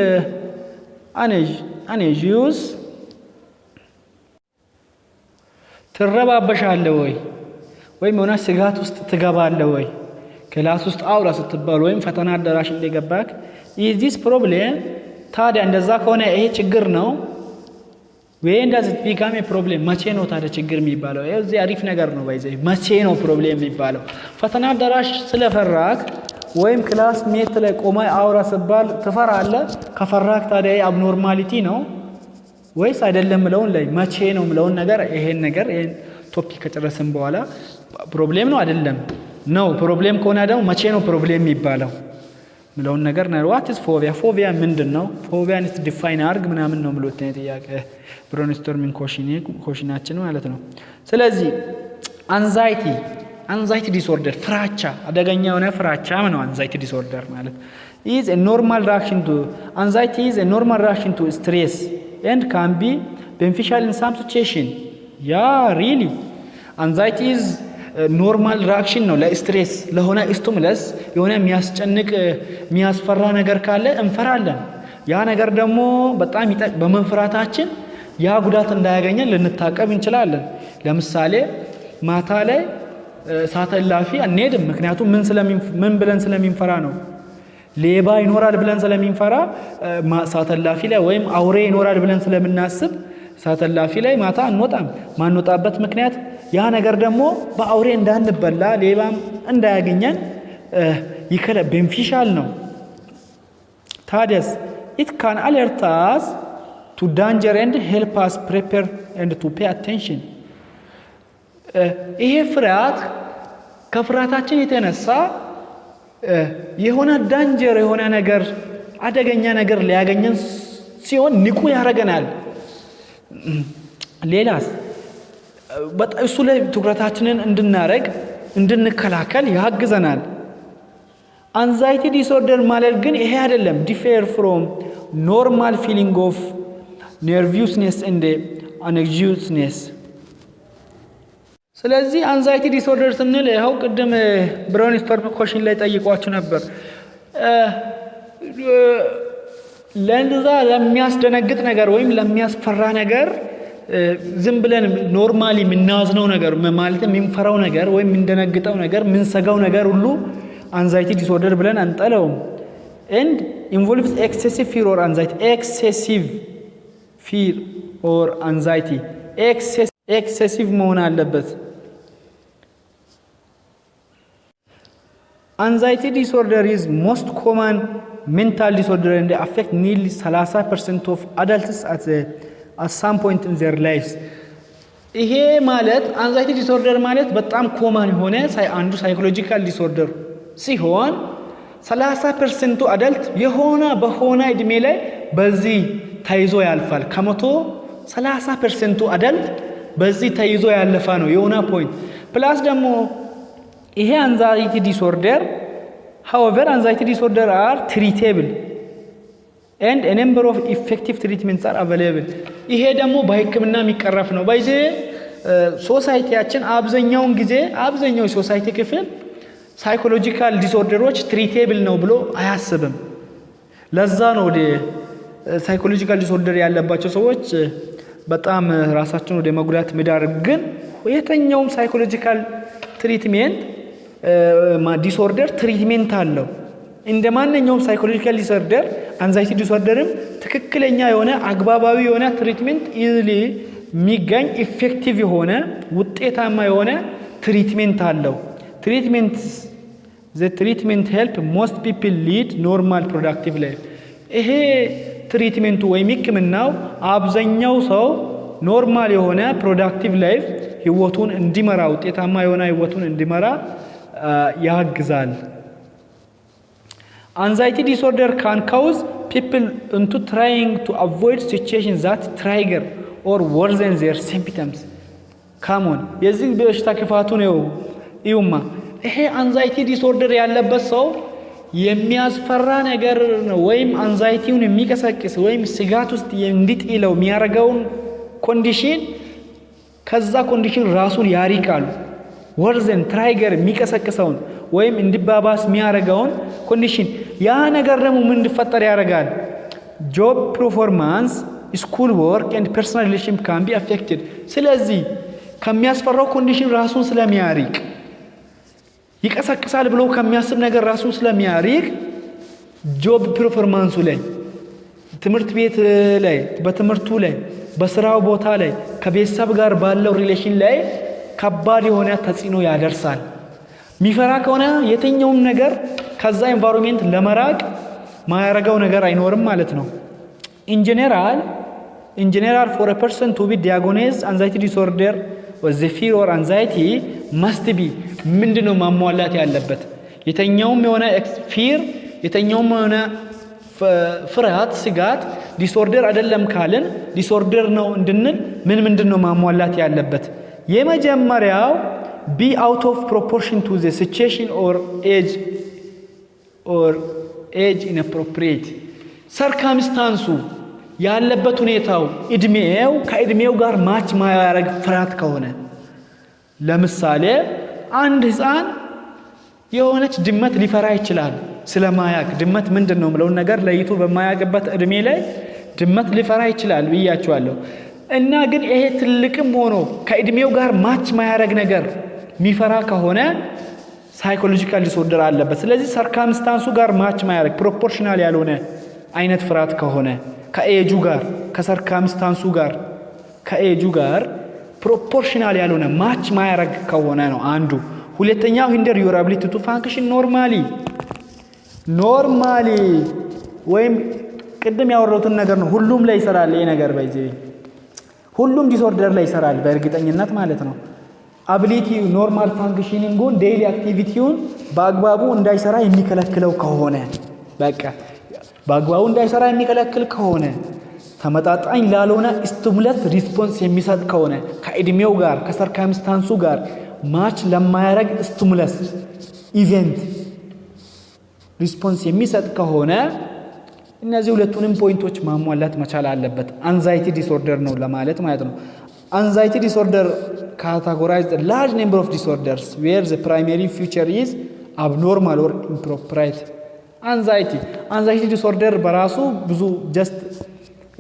uneasy ትረባበሻለህ ወይም ሆነ ስጋት ውስጥ ትገባለህ ወይ ክላስ ውስጥ አውራ ስትባል ወይም ፈተና አዳራሽ እንደገባክ is this problem ታዲያ እንደዛ ከሆነ ይሄ ችግር ነው when does it become a problem መቼ ነው ታዲያ ችግር የሚባለው እዚህ አሪፍ ነገር ነው ባይዘይ መቼ ነው ፕሮብሌም የሚባለው ፈተና አዳራሽ ስለፈራክ ወይም ክላስ ሜት ላይ ቆማ አውራ ሲባል ትፈራለህ ከፈራክ ታዲያ አብኖርማሊቲ ነው ወይስ አይደለም ምለውን ላይ መቼ ነው ምለውን ነገር ይሄን ቶፒክ ከጨረስን በኋላ ፕሮብሌም ነው አይደለም ነው ፕሮብሌም ከሆነ ደግሞ መቼ ነው ፕሮብሌም የሚባለው ምለውን ነገር ነው what is phobia ምንድነው ፎቢያን ዲፋይን አርግ ምናምን ነው ምሎት ጥያቄ ብሬንስቶርሚንግ ኮሽናችን ማለት ነው ስለዚህ አንዛይቲ ዲስኦርደር ፍራቻ አደገኛ የሆነ ፍራቻ ነው አንዛይቲ ዲስኦርደር ማለት is a normal reaction to anxiety is a normal reaction to stress and can be beneficial in some situation really anxiety is ኖርማል ሪአክሽን ነው ለስትሬስ ለሆነ ስቲሙለስ የሆነ የሚያስጨንቅ የሚያስፈራ ነገር ካለ እንፈራለን ያ ነገር ደግሞ በጣም በመፍራታችን ያ ጉዳት እንዳያገኘን ልንታቀብ እንችላለን ለምሳሌ ማታ ላይ ሳተላፊ አንሄድም ምክንያቱም ምን ብለን ስለሚንፈራ ነው ሌባ ይኖራል ብለን ስለሚንፈራ ሳተላፊ ላይ ወይም አውሬ ይኖራል ብለን ስለምናስብ ሳተላፊ ላይ ማታ አንወጣም ማንወጣበት ምክንያት ያ ነገር ደግሞ በአውሬ እንዳንበላ ሌባም እንዳያገኘን ይከለ ቤንፊሻል ነው ታዲያስ it can alert us to danger and help us prepare and to pay attention ይሄ ፍርሃት ከፍርሃታችን የተነሳ የሆነ ዳንጀር የሆነ ነገር አደገኛ ነገር ሊያገኘን ሲሆን ንቁ ያረጋናል ሌላስ በጣም እሱ ላይ ትኩረታችንን እንድንከላከል ያግዘናል አንዛይቲ ዲስኦርደር ማለት ግን ይሄ አይደለም differ from normal feeling of nervousness and anxiousness ስለዚህ አንዛይቲ ዲስኦርደር ስንል ይሄው ቅድም ብሬንስቶርሚንግ ኮሽን ላይ ጠይቋችሁ ነበር ለእንደዛ ለሚያስደነግጥ ነገር ወይም ለሚያስፈራ ነገር ዝም ብለን ኖርማሊ ምናዝነው ነገር ማለት ምንፈራው ነገር ወይም ምንደነግጠው ነገር ምንሰጋው ነገር ሁሉ አንዛይቲ ዲስኦርደር ብለን አንጠለውም and involves excessive fear or anxiety excessive fear or anxiety excessive መሆን አለበት። Anxiety disorder is most common mental disorder and affect nearly 30% of adults at some point in their lives. ይሄ ማለት anxiety disorder ማለት በጣም ኮመን የሆነ አንዱ ሳይኮሎጂካል ዲስኦርደር ሲሆን 30% አዳልት የሆነ በሆነ እድሜ ላይ በዚህ ተይዞ ያልፋል። ከመቶ 30% አዳልት በዚህ ተይዞ ያለፋ ነው የሆነ ፖይንት ፕላስ ደግሞ ይሄ anxiety disorder however anxiety disorder are treatable and a number of effective treatments are available ይሄ ደግሞ በህክምና የሚቀረፍ ነው ባይዜ ሶሳይቲያችን አብዛኛው ሶሳይቲ ክፍል ሳይኮሎጂካል ዲስኦርደሮች ትሪቴብል ነው ብሎ አያስብም ለዛ ነው ወደ ሳይኮሎጂካል ዲስኦርደር ያለባቸው ሰዎች በጣም ራሳቸውን ወደ መጉዳት መዳረግ ግን የተኛውም ሳይኮሎጂካል ትሪትሜንት ዲስኦርደር ትሪትሜንት አለው እንደማንኛውም ሳይኮሎጂካል ዲስኦርደር አንዛይቲ ዲስኦርደርም ትክክለኛ የሆነ አግባባዊ የሆነ ትሪትሜንት ኢዝሊ ሚገኝ ኢፌክቲቭ የሆነ ውጤታማ የሆነ ትሪትሜንት አለው the treatment help most people lead normal productive life ይሄ ትሪትሜንቱ ወይ ህክምናው አብዛኛው ሰው ኖርማል የሆነ ፕሮዳክቲቭ ላይፍ ህይወቱን እንዲመራ ውጤታማ የሆነ ህይወቱን እንዲመራ ያግዛል Anxiety disorder can cause people into trying to avoid situations that trigger or worsen their symptoms. Come on. የዚህ በሽታ ክፋቱ ነው ይውማ ይሄ anxiety disorder ያለበት ሰው የሚያስፈራ ነገር ነው ወይም anxietyውን የሚቀሰቅስ ወይም ስጋት ውስጥ እንዲጥለው የሚያረጋውን ኮንዲሽን ከዛ ኮንዲሽን ራሱን ያሪቃሉ ወርዘን ትራይገር የሚቀሰቅሰውን ወይም እንዲባባስ የሚያረጋውን ኮንዲሽን ያ ነገር ደግሞ ምን እንዲፈጠር ያረጋል job performance school work and personal relationship can be affected ስለዚህ ከሚያስፈራው ኮንዲሽን ራሱን ስለሚያሪቅ ይቀሰቅሳል ብሎ ከሚያስብ ነገር ራሱን ስለሚያሪቅ job performance ላይ ትምህርት ቤት ላይ በትምህርቱ ላይ በስራው ቦታ ላይ ከቤተሰብ ጋር ባለው ሪሌሽን ላይ ከባድ የሆነ ተጽዕኖ ያደርሳል ሚፈራ ከሆነ የትኛውም ነገር ከዛ ኤንቫይሮንመንት ለመራቅ ማያረጋው ነገር አይኖርም ማለት ነው in general for a person to be diagnosed anxiety disorder or the fear or anxiety must be ምንድነው ማሟላት ያለበት የተኛውም የሆነ ፊር የተኛውም የሆነ ፍርሃት ስጋት ዲስኦርደር አይደለም ካልን ዲስኦርደር ነው እንድንል ምንድነው ማሟላት ያለበት የመጀመሪያው be out of proportion to the situation or age inappropriate circumstance ያለበት ሁኔታው እድሜው ከእድሜው ጋር ማች ማያረግ ፍርሃት ከሆነ ለምሳሌ አንድ ህፃን የሆነች ድመት ሊፈራ ይችላል ስለማያቅ ድመት ምንድነው ብለው ነገር ለይቶ በማያቀበት እድሜ ላይ ድመት ሊፈራ ይችላል ብያቸዋለሁ እና ግን ይሄ ትልቅም ሆኖ ከእድሜው ጋር ማች ማያረግ ነገር ሚፈራ ከሆነ ሳይኮሎጂካል ዲስኦርደር አለበት ስለዚህ ሰርከምስታንሱ ጋር ማች ማያረግ ፕሮፖርሽናል ያልሆነ አይነት ፍርሃት ከሆነ ከኤጁ ጋር ከሰርከምስታንሱ ጋር ከኤጁ ጋር ፕሮፖርሽናል ያልሆነ ማች ማያረግ ከሆነ ነው አንዱ ሁለተኛው hinder your ability to function normally ወይም ቅድም ያወራሁትን ነገር ነው ሁሉም ላይ ይሰራል ይሄ ነገር በዚህ ሁሉም ዲስኦርደር ላይ ይሰራል በእርግጠኝነት ማለት ነው ability normal functioning on daily activity-ውን በአግባቡ እንዳይሰራ የሚከለክለው ከሆነ በቃ በአግባቡ እንዳይሰራ የሚከለክል ከሆነ ተመጣጣኝ ላልሆነ ስቲሙለስ ሪስፖንስ የሚሰጥ ከሆነ ከእድሜው ጋር ከሰርከምስታንሱ ጋር ማች ለማያረግ ስቲሙለስ ኢቨንት ሪስፖንስ የሚሰጥ ከሆነ እነዚህ ሁለቱንም ፖይንቶች ማሟላት መቻል አለበት አንዛይቲ ዲስኦርደር ነው ለማለት ማለት ነው anxiety disorder categorized a large number of disorders where the primary feature is abnormal or inappropriate anxiety disorder በራሱ ብዙ just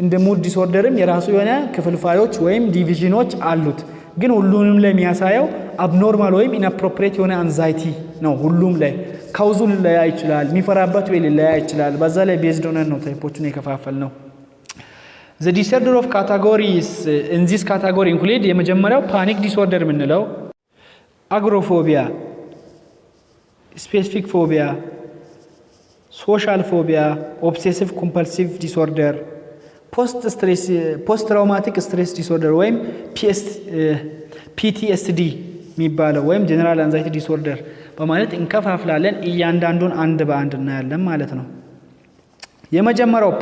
እንደ mood disorderም የራሱ የሆነ ክፍልፋዮች ወይም ዲቪዥኖች አሉት ግን ሁሉንም ላይ የሚያሳየው abnormal ወይም inappropriate የሆነ anxiety ነው ሁሉም ላይ ካውዙ ላይ ይችላል የሚፈራበት ወይ ላይ ይችላል በዛ ላይ ቤዝድ ሆነን ነው ታይፖቹን የከፋፈል ነው the disorder of categories in this category include የመጀመሪያው ፓኒክ ዲስኦርደር የምንለው አግሮፎቢያ specific phobia social phobia obsessive compulsive disorder post traumatic stress disorder ወይም PTSD የሚባለው ወይም general anxiety disorder በማለት እንከፋፍላለን እያንዳንዱን አንድ በአንድ እናያለን ማለት ነው የመጀመሪያው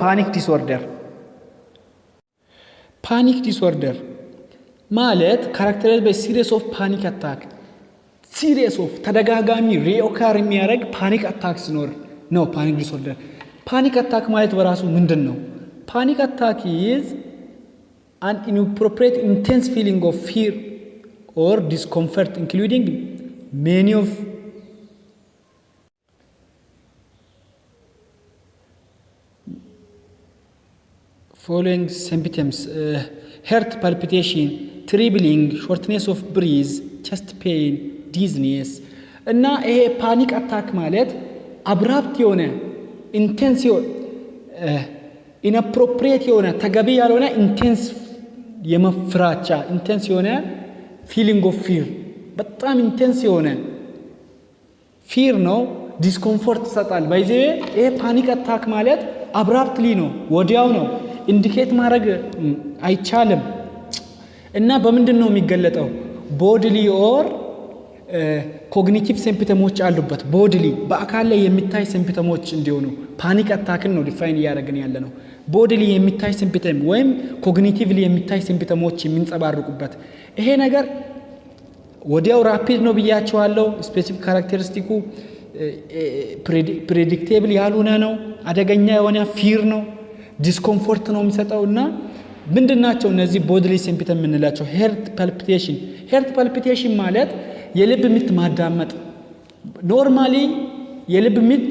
ፓኒክ ዲስኦርደር ማለት characterized by series of panic attack series of ተደጋጋሚ ሪኦካር የሚያደርግ ፓኒክ አታክ ሲኖር ነው ፓኒክ ዲስኦርደር ፓኒክ አታክ ማለት በራሱ ምንድነው ፓኒክ አታክ is an inappropriate intense feeling of fear or discomfort including many of following symptoms heart palpitation trembling shortness of breath chest pain dizziness እና ይሄ ፓኒክ አታክ ማለት አብራፕት የሆነ ኢንቴንስ ኢንአፕሮፕሪየት የሆነ ተገቢ ያልሆነ ኢንቴንስ የመፍራቻ ኢንቴንስ የሆነ ፊሊንግ ኦፍ ፊር በጣም ኢንቴንስ የሆነ ፊር ነው ዲስኮምፎርት ይሰጣል ባይዘ ይሄ ፓኒክ አታክ ማለት አብራፕትሊ ነው ወዲያው ነው ኢንዲኬት ማድረግ አይቻልም እና በምንድነው የሚገለጠው ቦዲሊ ኦር ኮግኒቲቭ ሲምፕተሞች አሉበት ቦዲሊ በአካል ላይ የሚታይ ሲምፕተሞች እንዲሆኑ ፓኒክ አታክን ነው ዲፋይን ያደረግን ያለነው ቦዲሊ የሚታይ ሲምፕተም ወይም ኮግኒቲቭሊ የሚታይ ሲምፕተሞች የሚንጸባረቁበት ይሄ ነገር ወዲያው ራፒድ ነው ብያቸዋለሁ ስፔሲፊክ ካራክተሪስቲኩ ፕሬዲክቴብል ያልሆነ ነው አደገኛ የሆነ ፊር ነው ዲስኮምፎርት ነው የሚሰጠውና ምንድናቸው እነዚህ ቦዲሊ ሲምፕተም የምንላቸው ሄርት ፓልፒቴሽን ማለት የልብ ምት ማዳመጥ ኖርማሊ የልብ ምት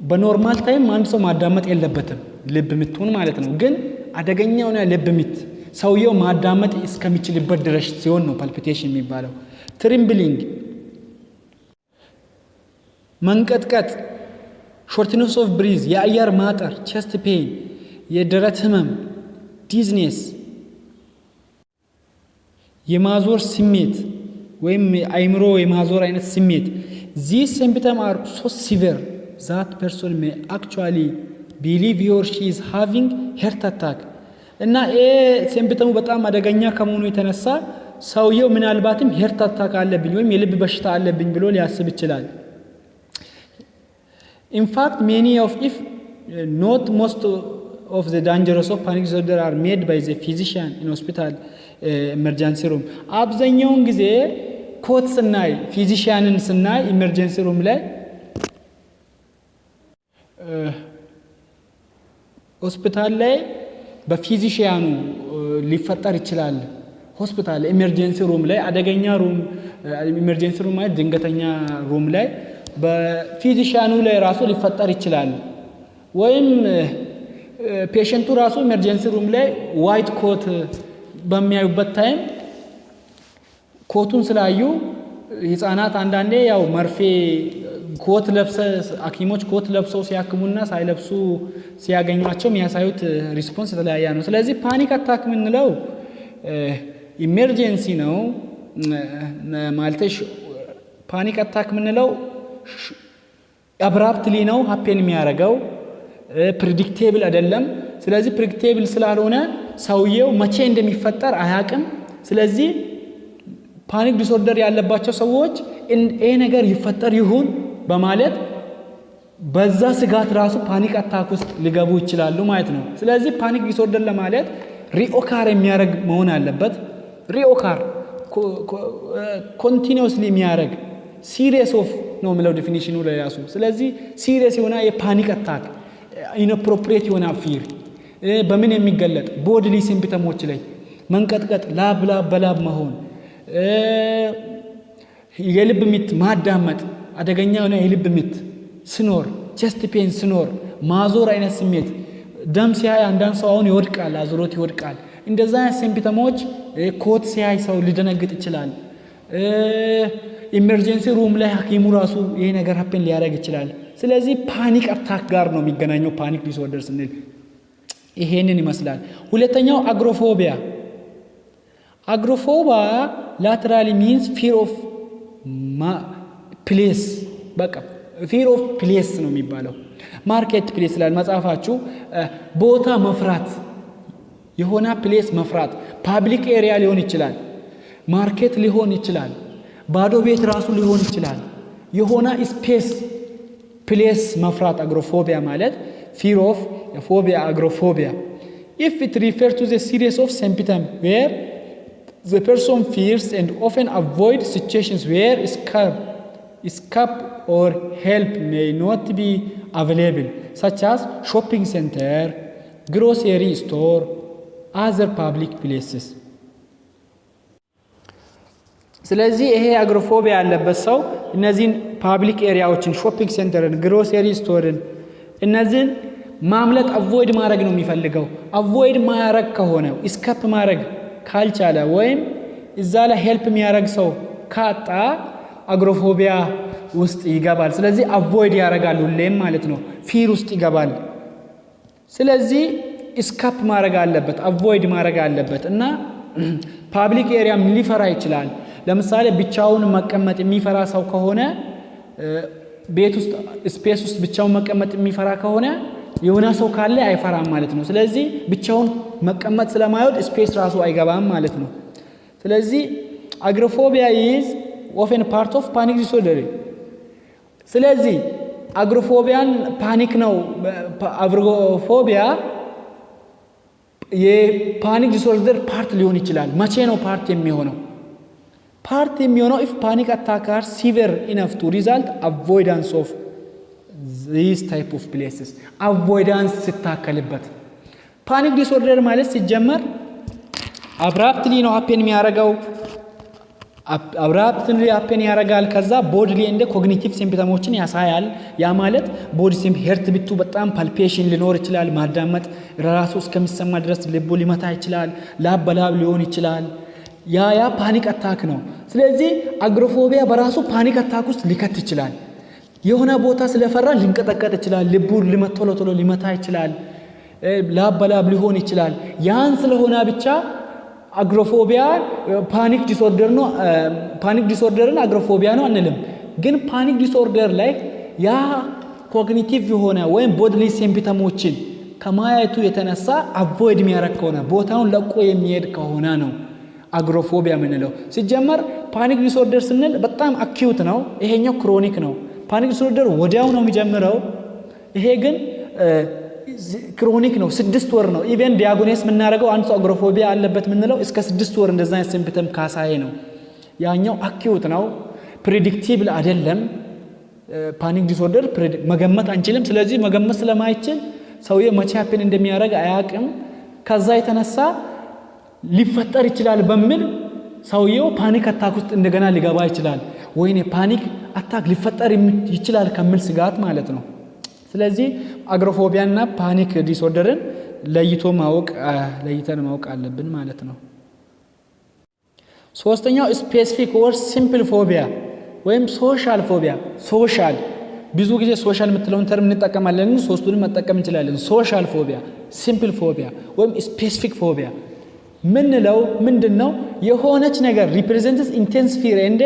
በኖርማል ታይም አንድ ሰው ማዳመጥ የለበትም ልብ ምቱን ማለት ነው ግን አደገኛው ነው ልብ ምት ሰውየው ማዳመጥ እስከሚችልበት ድረስ ሲሆን ነው ፓልፒቴሽን የሚባለው ትሪምብሊንግ መንቀጥቀጥ ሾርትነስ ኦፍ ብሪዝ የአየር ማጠር ቸስት ፔን የደረት ህመም ዲዝኔስ የማዞር ስሜት ወይም አይምሮ የማዞር አይነት ስሜት these symptoms are so severe that person may actually believe he or she is having heart attack እና ሲምፕተሙ በጣም አደገኛ ከመሆኑ የተነሳ ሰውየው ምናልባትም heart attack አለብኝ ወይም የልብ በሽታ አለብኝ ብሎ ሊያስብ ይችላል in fact many of if not most of the dangers of panic disorder are made by the physician in hospital emergency room አብዛኛውን ጊዜ ኮት ስናይ ፊዚሺያንን ስናይ ኢመርጀንሲ ሩም ላይ ሆስፒታል ላይ በፊዚሺያኑ ሊፈጠር ይችላል ሆስፒታል ኢመርጀንሲ ሩም ላይ አደገኛ ሩም ኢመርጀንሲ ሩም ማለት ድንገተኛ ሩም ላይ በፊዚሺያኑ ላይ ራሱ ሊፈጠር ይችላል ወይም ፔሸንቱ ራሱ ኢመርጀንሲ ሩም ላይ ዋይት ኮት በሚያዩበት ታይም ኮቱን ስላዩ ህፃናት አንዳንዴ ያው መርፌ ኮት ለብሰ ሐኪሞች ኮት ለብሰው ሲያክሙና ሳይለብሱ ሲያገኙአቸው የሚያሳዩት ሪስፖንስ የተለያየ ነው ስለዚህ ፓኒክ አታክ ምንለው ኢመርጀንሲ ነው ማለትሽ ፓኒክ አታክ ምንለው አብራፕትሊ ነው ሃፔን የሚያደርገው ፕሬዲክቴብል አይደለም ስለዚህ ፕሬዲክቴብል ስላልሆነ ሰውየው መቼ እንደሚፈጠር አያቅም ስለዚህ ፓኒክ ዲስኦርደር ያለባቸው ሰዎች ይሄ ነገር ይፈጠር ይሁን በማለት በዛ ስጋት ራሱ ፓኒክ አታክ ውስጥ ሊገቡ ይችላሉ ማለት ነው ስለዚህ ፓኒክ ዲስኦርደር ለማለት ሪኦካር የሚያደርግ መሆን አለበት ሪኦካር ኮንቲኒዩስሊ የሚያደርግ ሲሪየስ ኦፍ ነው የሚለው ዲፊኒሽኑ ላይ ራሱ ስለዚህ ሲሪየስ የሆነ የፓኒክ አታክ ኢንአፕሮፕሪየት የሆነ ፊር በምን የሚገለጥ ቦዲሊ ሲምፕተሞች ላይ መንቀጥቀጥ ላብ መሆን የልብ ምት ማዳመጥ አደገኛ የሆነ የልብ ምት ስኖር ቸስት ፔን ስኖር ማዞር አይነት ስሜት ደም ሲያይ አንዳንድ ሰው አሁን ይወድቃል አዙሮት ይወድቃል እንደዛ ሲምፕተሞች ኮት ሲያይ ሰው ሊደነግጥ ይችላል ኢመርጀንሲ ሩም ላይ ሐኪሙ ራሱ ይሄ ነገር ሀፕን ሊያደርግ ይችላል ስለዚህ ፓኒክ አታክ ጋር ነው የሚገናኘው ፓኒክ ዲስኦርደር ስንል ይሄንን ይመስላል። ሁለተኛው አግሮፎቢያ። አግሮፎቢያ ላተራሊ ሚንስ ፊር ኦፍ ፕሌስ። በቃ ፊር ኦፍ ፕሌስ ነው የሚባለው። ማርኬት ፕሌስ ይላል መጽሐፋችሁ። ቦታ መፍራት፣ የሆነ ፕሌስ መፍራት። ፓብሊክ ኤሪያ ሊሆን ይችላል፣ ማርኬት ሊሆን ይችላል፣ ባዶ ቤት ራሱ ሊሆን ይችላል። የሆነ ስፔስ ፕሌስ መፍራት አግሮፎቢያ ማለት ፊር ኦፍ ፎቢያ አግሮፎቢያ። if it refers to the series of symptoms where the person fears and often avoids situations where escape or help may not be available, such as shopping center, grocery store, other public places. ስለዚህ ይሄ አግሮፎቢያ ያለበት ሰው እነዚህን ፓብሊክ ኤሪያዎችን፣ ሾፒንግ ሴንተርን፣ ግሮሰሪ ስቶርን እነዚህን ማምለጥ አቮይድ ማድረግ ነው የሚፈልገው። አቮይድ ማያረግ ከሆነ እስካፕ ማድረግ ካልቻለ ወይም እዛ ላይ ሄልፕ የሚያደርግ ሰው ካጣ አግሮፎቢያ ውስጥ ይገባል። ስለዚህ አቮይድ ያደርጋል ሁሌም ማለት ነው፣ ፊር ውስጥ ይገባል። ስለዚህ እስካፕ ማድረግ አለበት፣ አቮይድ ማድረግ አለበት እና ፓብሊክ ኤሪያም ሊፈራ ይችላል። ለምሳሌ ብቻውን መቀመጥ የሚፈራ ሰው ከሆነ ቤት ውስጥ ስፔስ ውስጥ ብቻውን መቀመጥ የሚፈራ ከሆነ የሆነ ሰው ካለ አይፈራም ማለት ነው። ስለዚህ ብቻውን መቀመጥ ስለማይወድ ስፔስ ራሱ አይገባም ማለት ነው። ስለዚህ አግሮፎቢያ is often part of panic disorder። ስለዚህ አግሮፎቢያን ፓኒክ ነው። አግሮፎቢያ የፓኒክ ዲስኦርደር ፓርት ሊሆን ይችላል። መቼ ነው ፓርት የሚሆነው? ፓርት የሚሆነው if panic attack are severe enough to result avoidance of these type of places። avoidance ሲታከልበት ፓኒክ ዲስኦርደር ማለት ሲጀመር አብራፕትሊ ነው ሀፔን የሚያደርገው። አብራፕትሊ ሀፔን ያደርጋል። ከዛ ቦዲሊ እንደ ኮግኒቲቭ ሲምፕተሞችን ያሳያል። ያ ማለት ቦዲ ሲምፕ ሄርት ቢቱ በጣም ፓልፔሽን ሊኖር ይችላል። ማዳመጥ ራሱ እስከሚሰማ ድረስ ልቡ ሊመታ ይችላል። ላብ በላብ ሊሆን ይችላል። ያ ፓኒክ አታክ ነው። ስለዚህ አግሮፎቢያ በራሱ ፓኒክ አታክ ውስጥ ሊከት ይችላል። የሆነ ቦታ ስለፈራ ሊንቀጠቀጥ ይችላል። ልቡ ቶሎ ቶሎ ሊመታ ይችላል። ላብ በላብ ሊሆን ይችላል። ያን ስለሆነ ብቻ አግሮፎቢያ ፓኒክ ዲስኦርደር ነው። ፓኒክ ዲስኦርደርን አግሮፎቢያ ነው አንልም። ግን ፓኒክ ዲስኦርደር ላይ ያ ኮግኒቲቭ የሆነ ወይም ቦዲሊ ሲምፕተሞችን ከማየቱ የተነሳ አቮይድ የሚያደርግ ከሆነ ቦታውን ለቆ የሚሄድ ከሆነ ነው አግሮፎቢያ ምንለው። ሲጀመር ፓኒክ ዲስኦርደር ስንል በጣም አኪዩት ነው፣ ይሄኛው ክሮኒክ ነው። ፓኒክ ዲስኦርደር ወዲያው ነው የሚጀምረው፣ ይሄ ግን ክሮኒክ ነው። 6 ወር ነው ኢቨን ዲያግኖስ የምናደርገው አንድ ሰው አግሮፎቢያ አለበት የምንለው እስከ 6 ወር እንደዛ ሲምፕተም ካሳየ ነው። ያኛው አኪዩት ነው፣ ፕሬዲክቲብል አይደለም። ፓኒክ ዲስኦርደር መገመት አንችልም። ስለዚህ መገመት ስለማይችል ሰውዬው መቼ ሀፕን እንደሚያደርግ አያውቅም። ከዛ የተነሳ ሊፈጠር ይችላል በሚል ሰውዬው ፓኒክ አታክ ውስጥ እንደገና ሊገባ ይችላል። ወይኔ ፓኒክ አታክ ሊፈጠር ይችላል ከሚል ስጋት ማለት ነው። ስለዚህ አግሮፎቢያና ፓኒክ ዲስኦርደርን ለይተን ማወቅ አለብን ማለት ነው። ሶስተኛው ስፔሲፊክ ኦር ሲምፕል ፎቢያ ወይም ሶሻል ፎቢያ። ሶሻል ብዙ ጊዜ ሶሻል የምትለውን ተርም እንጠቀማለን፣ ሶስቱንም መጠቀም እንችላለን። ሶሻል ፎቢያ፣ ሲምፕል ፎቢያ ወይም ስፔሲፊክ ፎቢያ ምንለው ምንድነው? የሆነች ነገር ሪፕሬዘንትስ ኢንቴንስ ፊር ኤንድ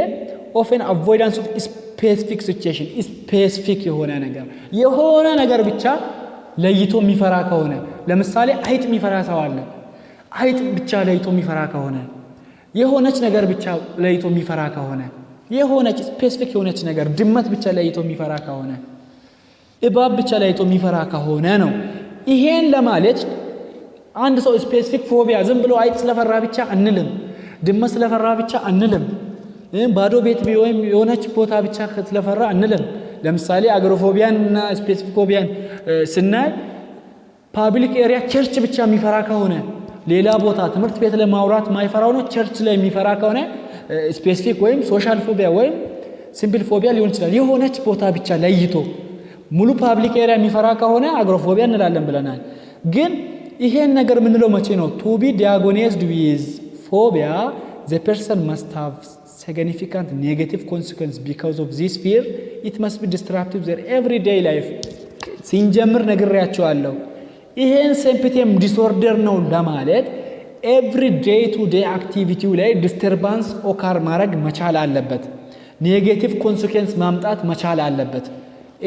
ኦፍን አቮይዳንስ ኦፍ ስፔሲፊክ ሲቹዌሽን። ስፔሲፊክ የሆነ ነገር ብቻ ለይቶ የሚፈራ ከሆነ ለምሳሌ አይጥ የሚፈራ ሰው አለ። አይጥ ብቻ ለይቶ የሚፈራ ከሆነ፣ የሆነች ነገር ብቻ ለይቶ የሚፈራ ከሆነ፣ የሆነች ስፔሲፊክ የሆነች ነገር ድመት ብቻ ለይቶ የሚፈራ ከሆነ፣ እባብ ብቻ ለይቶ የሚፈራ ከሆነ ነው። ይሄን ለማለት አንድ ሰው ስፔሲፊክ ፎቢያ ዝም ብሎ አይጥ ስለፈራ ብቻ አንልም፣ ድመት ስለፈራ ብቻ አንልም፣ ባዶ ቤት ወይም የሆነች ቦታ ብቻ ስለፈራ አንልም። ለምሳሌ አግሮፎቢያን እና ስፔሲፊክ ፎቢያን ስናይ ፓብሊክ ኤሪያ ቸርች ብቻ የሚፈራ ከሆነ፣ ሌላ ቦታ ትምህርት ቤት ለማውራት ማይፈራው ነው ቸርች ላይ የሚፈራ ከሆነ ስፔሲፊክ ወይም ሶሻል ፎቢያ ወይም ሲምፕል ፎቢያ ሊሆን ይችላል። የሆነች ቦታ ብቻ ለይቶ ሙሉ ፓብሊክ ኤሪያ የሚፈራ ከሆነ አግሮፎቢያ እንላለን ብለናል። ግን ይሄን ነገር ምንለው መቼ ነው? ቱ ቢ ዲያግኖዝድ ዊዝ ፎቢያ the person must have significant negative consequence because of this fear. It must be disruptive their everyday life. ሲንጀምር ነግሬያቸዋለሁ። ይሄን ሲምፕተም ዲስኦርደር ነው ለማለት ኤቭሪ ዴይ ቱ ዴይ አክቲቪቲው ላይ ዲስተርባንስ ኦካር ማድረግ መቻል አለበት። ኔጌቲቭ ኮንሲኩዌንስ ማምጣት መቻል አለበት።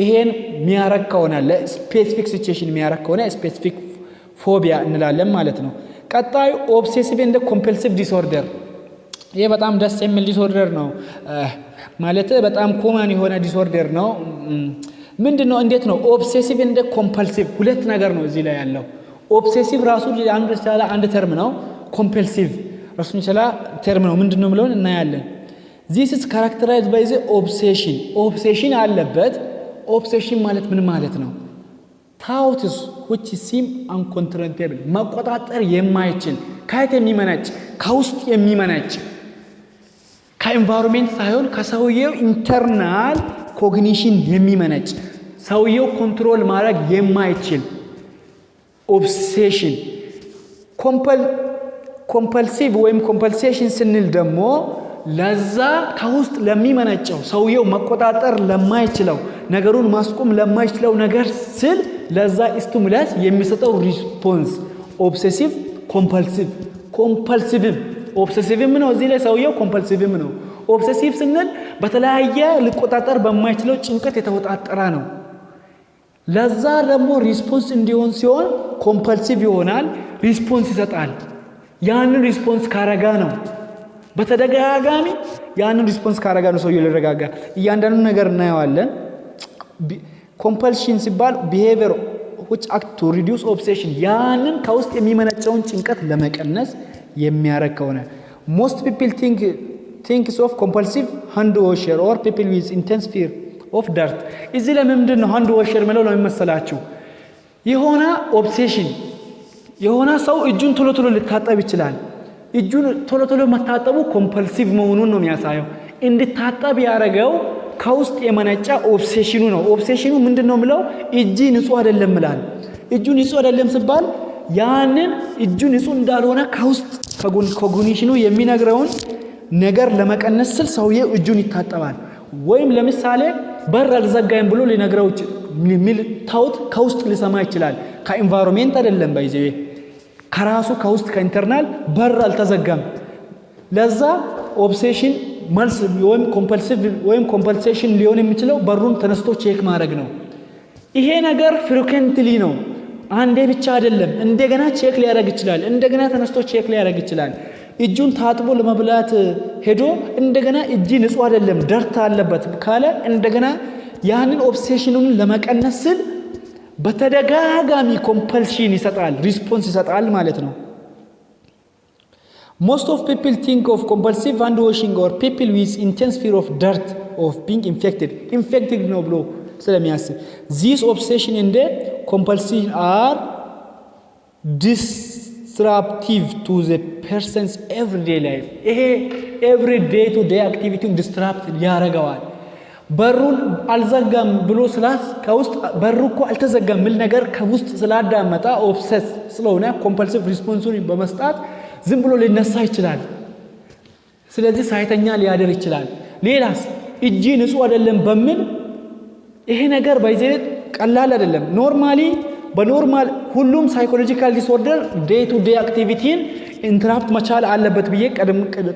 ይሄን የሚያረግ ከሆነ ለስፔሲፊክ ሲቹዌሽን የሚያረግ ከሆነ ስፔሲፊክ ፎቢያ እንላለን ማለት ነው። ቀጣዩ ኦብሴሲቭ ኤንድ ኮምፐልሲቭ ዲስኦርደር። ይሄ በጣም ደስ የሚል ዲስኦርደር ነው ማለት በጣም ኮመን የሆነ ዲስኦርደር ነው። ምንድነው? እንዴት ነው? ኦብሴሲቭ ኤንድ ኮምፐልሲቭ ሁለት ነገር ነው እዚህ ላይ ያለው። ኦብሴሲቭ ራሱ አንድ ተርም ነው። ኮምፐልሲቭ ራሱን የቻለ ተርም ነው። ምንድነው ብለን እናያለን። this is characterized by the obsession ኦብሴሽን አለበት። ኦብሴሽን ማለት ምን ማለት ነው? thoughts which seem uncontrollable መቆጣጠር የማይችል ከየት የሚመነጭ ከውስጥ የሚመነጭ ከኤንቫይሮንመንት ሳይሆን ከሰውየው ኢንተርናል ኮግኒሽን የሚመነጭ ሰውየው ኮንትሮል ማድረግ የማይችል ኦብሴሽን። ኮምፐልሲቭ ወይም ኮምፐልሴሽን ስንል ደግሞ ለዛ ከውስጥ ለሚመነጨው ሰውየው መቆጣጠር ለማይችለው ነገሩን ማስቆም ለማይችለው ነገር ስል ለዛ ስቲሙላስ የሚሰጠው ሪስፖንስ ኦብሴሲቭ ኮምፐልሲቭ። ኦብሴሲቭም ነው እዚህ ላይ ሰውየው፣ ኮምፐልሲቭም ነው። ኦብሴሲቭ ስንል በተለያየ ሊቆጣጠር በማይችለው ጭንቀት የተወጣጠረ ነው። ለዛ ደግሞ ሪስፖንስ እንዲሆን ሲሆን ኮምፐልሲቭ ይሆናል፣ ሪስፖንስ ይሰጣል። ያንን ሪስፖንስ ካረጋ ነው በተደጋጋሚ ያንን ሪስፖንስ ካረጋ ነው ሰውየው ሊረጋጋ። እያንዳንዱ ነገር እናየዋለን። ኮምፐልሽን ሲባል ቢሄቪየር which act to reduce obsession ያንን ከውስጥ የሚመነጨውን ጭንቀት ለመቀነስ የሚያረግ ከሆነ most people thinks of compulsive hand washer or people with intense fear of dirt። እዚህ ለምንድን ነው hand washer ማለት ነው የሚመስላችሁ? የሆነ ኦብሴሽን የሆነ ሰው እጁን ቶሎ ቶሎ ሊታጠብ ይችላል። እጁን ቶሎ ቶሎ መታጠቡ ኮምፐልሲቭ መሆኑን ነው የሚያሳየው። እንድታጠብ ያረጋው ከውስጥ የመነጨ ኦብሴሽኑ ነው። ኦብሴሽኑ ምንድነው ምለው? እጂ ንጹህ አይደለም ይላል። እጁ ንጹህ አይደለም ሲባል ያንን እጁ ንጹህ እንዳልሆነ ከውስጥ ኮግኒሽኑ የሚነግረውን ነገር ለመቀነስ ስል ሰውየው እጁን ይታጠባል። ወይም ለምሳሌ በር አልዘጋይም ብሎ ሊነግረው ሚል ታውት ከውስጥ ሊሰማ ይችላል። ከኢንቫይሮንመንት አይደለም ባይዘው ከራሱ ከውስጥ ከኢንተርናል በር አልተዘጋም። ለዛ ኦብሴሽን መልስ ወይም ኮምፐልሲቭ ወይም ኮምፐልሴሽን ሊሆን የሚችለው በሩን ተነስቶ ቼክ ማድረግ ነው። ይሄ ነገር ፍሪኩዌንትሊ ነው፣ አንዴ ብቻ አይደለም። እንደገና ቼክ ሊያደርግ ይችላል። እንደገና ተነስቶ ቼክ ሊያደርግ ይችላል። እጁን ታጥቦ ለመብላት ሄዶ እንደገና እጂ ንጹህ አይደለም ደርታ አለበት ካለ እንደገና ያንን ኦብሴሽኑን ለመቀነስ ስል በተደጋጋሚ ኮምፐልሽን ይሰጣል፣ ሪስፖንስ ይሰጣል ማለት ነው። most of people think of compulsive hand washing or people with intense fear of dirt of being infected ነው ብሎ ስለሚያስብ this obsession and compulsion are disruptive to the person's everyday life። ይሄ every day to day activity disrupt ያረጋዋል። በሩን አልዘጋም ብሎ ስላስ ከውስጥ በሩ እኮ አልተዘጋም ምን ነገር ከውስጥ ስላዳመጣ ኦብሰስ ስለሆነ ኮምፐልሲቭ ሪስፖንሱን በመስጣት ዝም ብሎ ሊነሳ ይችላል። ስለዚህ ሳይተኛ ሊያደር ይችላል። ሌላስ እጂ ንጹህ አይደለም በሚል ይሄ ነገር ባይዘት ቀላል አይደለም። ኖርማሊ በኖርማል ሁሉም ሳይኮሎጂካል ዲስኦርደር ዴይ ቱ ዴይ አክቲቪቲን ኢንተራፕት መቻል አለበት ብዬ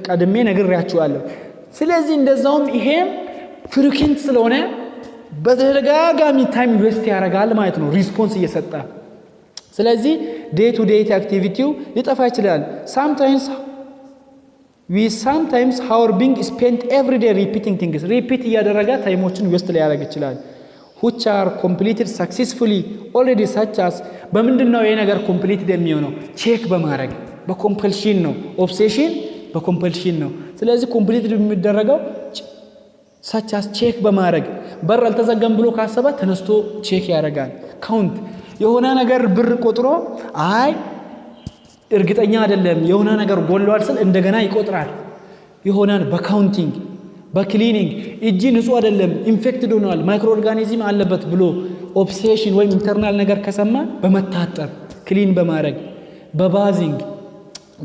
ቀድሜ ነግሬያችኋለሁ። ስለዚህ እንደዛውም ይሄም ፍሪኩዌንት ስለሆነ በተደጋጋሚ ታይም ዌስት ያደርጋል ማለት ነው ሪስፖንስ እየሰጠ። ስለዚህ ዴይ ቱ ዴይ አክቲቪቲው ሊጠፋ ይችላል። sometimes our being spent every day repeating things ሪፒት እያደረገ ታይሞችን ዌስት ሊያደርግ ይችላል። which are completed successfully already such as በምንድነው ይሄ ነገር ኮምፕሊትድ የሚሆነው? ቼክ በማድረግ በኮምፐልሽን ነው። ኦብሴሽን በኮምፐልሽን ነው። ስለዚህ ኮምፕሊትድ የሚደረገው such as ቼክ በማድረግ በር አልተዘጋም ብሎ ካሰበ ተነስቶ ቼክ ያደርጋል። ካውንት የሆነ ነገር ብር ቆጥሮ አይ እርግጠኛ አይደለም የሆነ ነገር ጎሏል ስል እንደገና ይቆጥራል። ይሆናል በካውንቲንግ በክሊኒንግ እጂ ንጹህ አይደለም ኢንፌክትድ ሆኗል ማይክሮ ኦርጋኒዝም አለበት ብሎ ኦብሴሽን ወይም ኢንተርናል ነገር ከሰማ በመታጠብ ክሊን በማድረግ በባዚንግ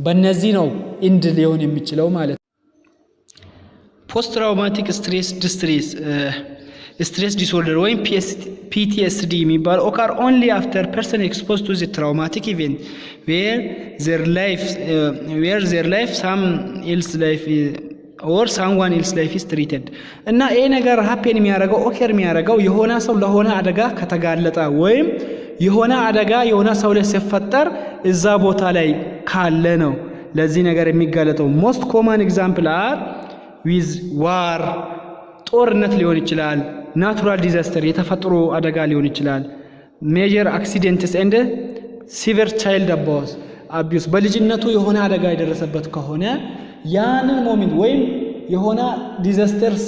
በእነዚህ ነው ኢንድ ሊሆን የሚችለው ማለት ነው። ፖስት ትራውማቲክ ስትሬስ ዲስትሬስ ስትሬስ ዲስኦርደር ወይም PTSD የሚባለው occur only after person exposed to the traumatic event where their life some else life or someone else life is treated እና ይሄ ነገር happen የሚያደርገው ኦከር የሚያደርገው የሆነ ሰው ለሆነ አደጋ ከተጋለጠ ወይም የሆነ አደጋ የሆነ ሰው ላይ ሲፈጠር እዛ ቦታ ላይ ካለ ነው ለዚህ ነገር የሚጋለጠው most common example are with war ጦርነት ሊሆን ይችላል ናቹራል ዲዛስተር የተፈጥሮ አደጋ ሊሆን ይችላል ሜጀር አክሲደንትስ ኤንድ ሲቨር ቻይልድ አቢዩስ በልጅነቱ የሆነ አደጋ የደረሰበት ከሆነ ያንን ሞመንት ወይም የሆነ ዲዛስተርስ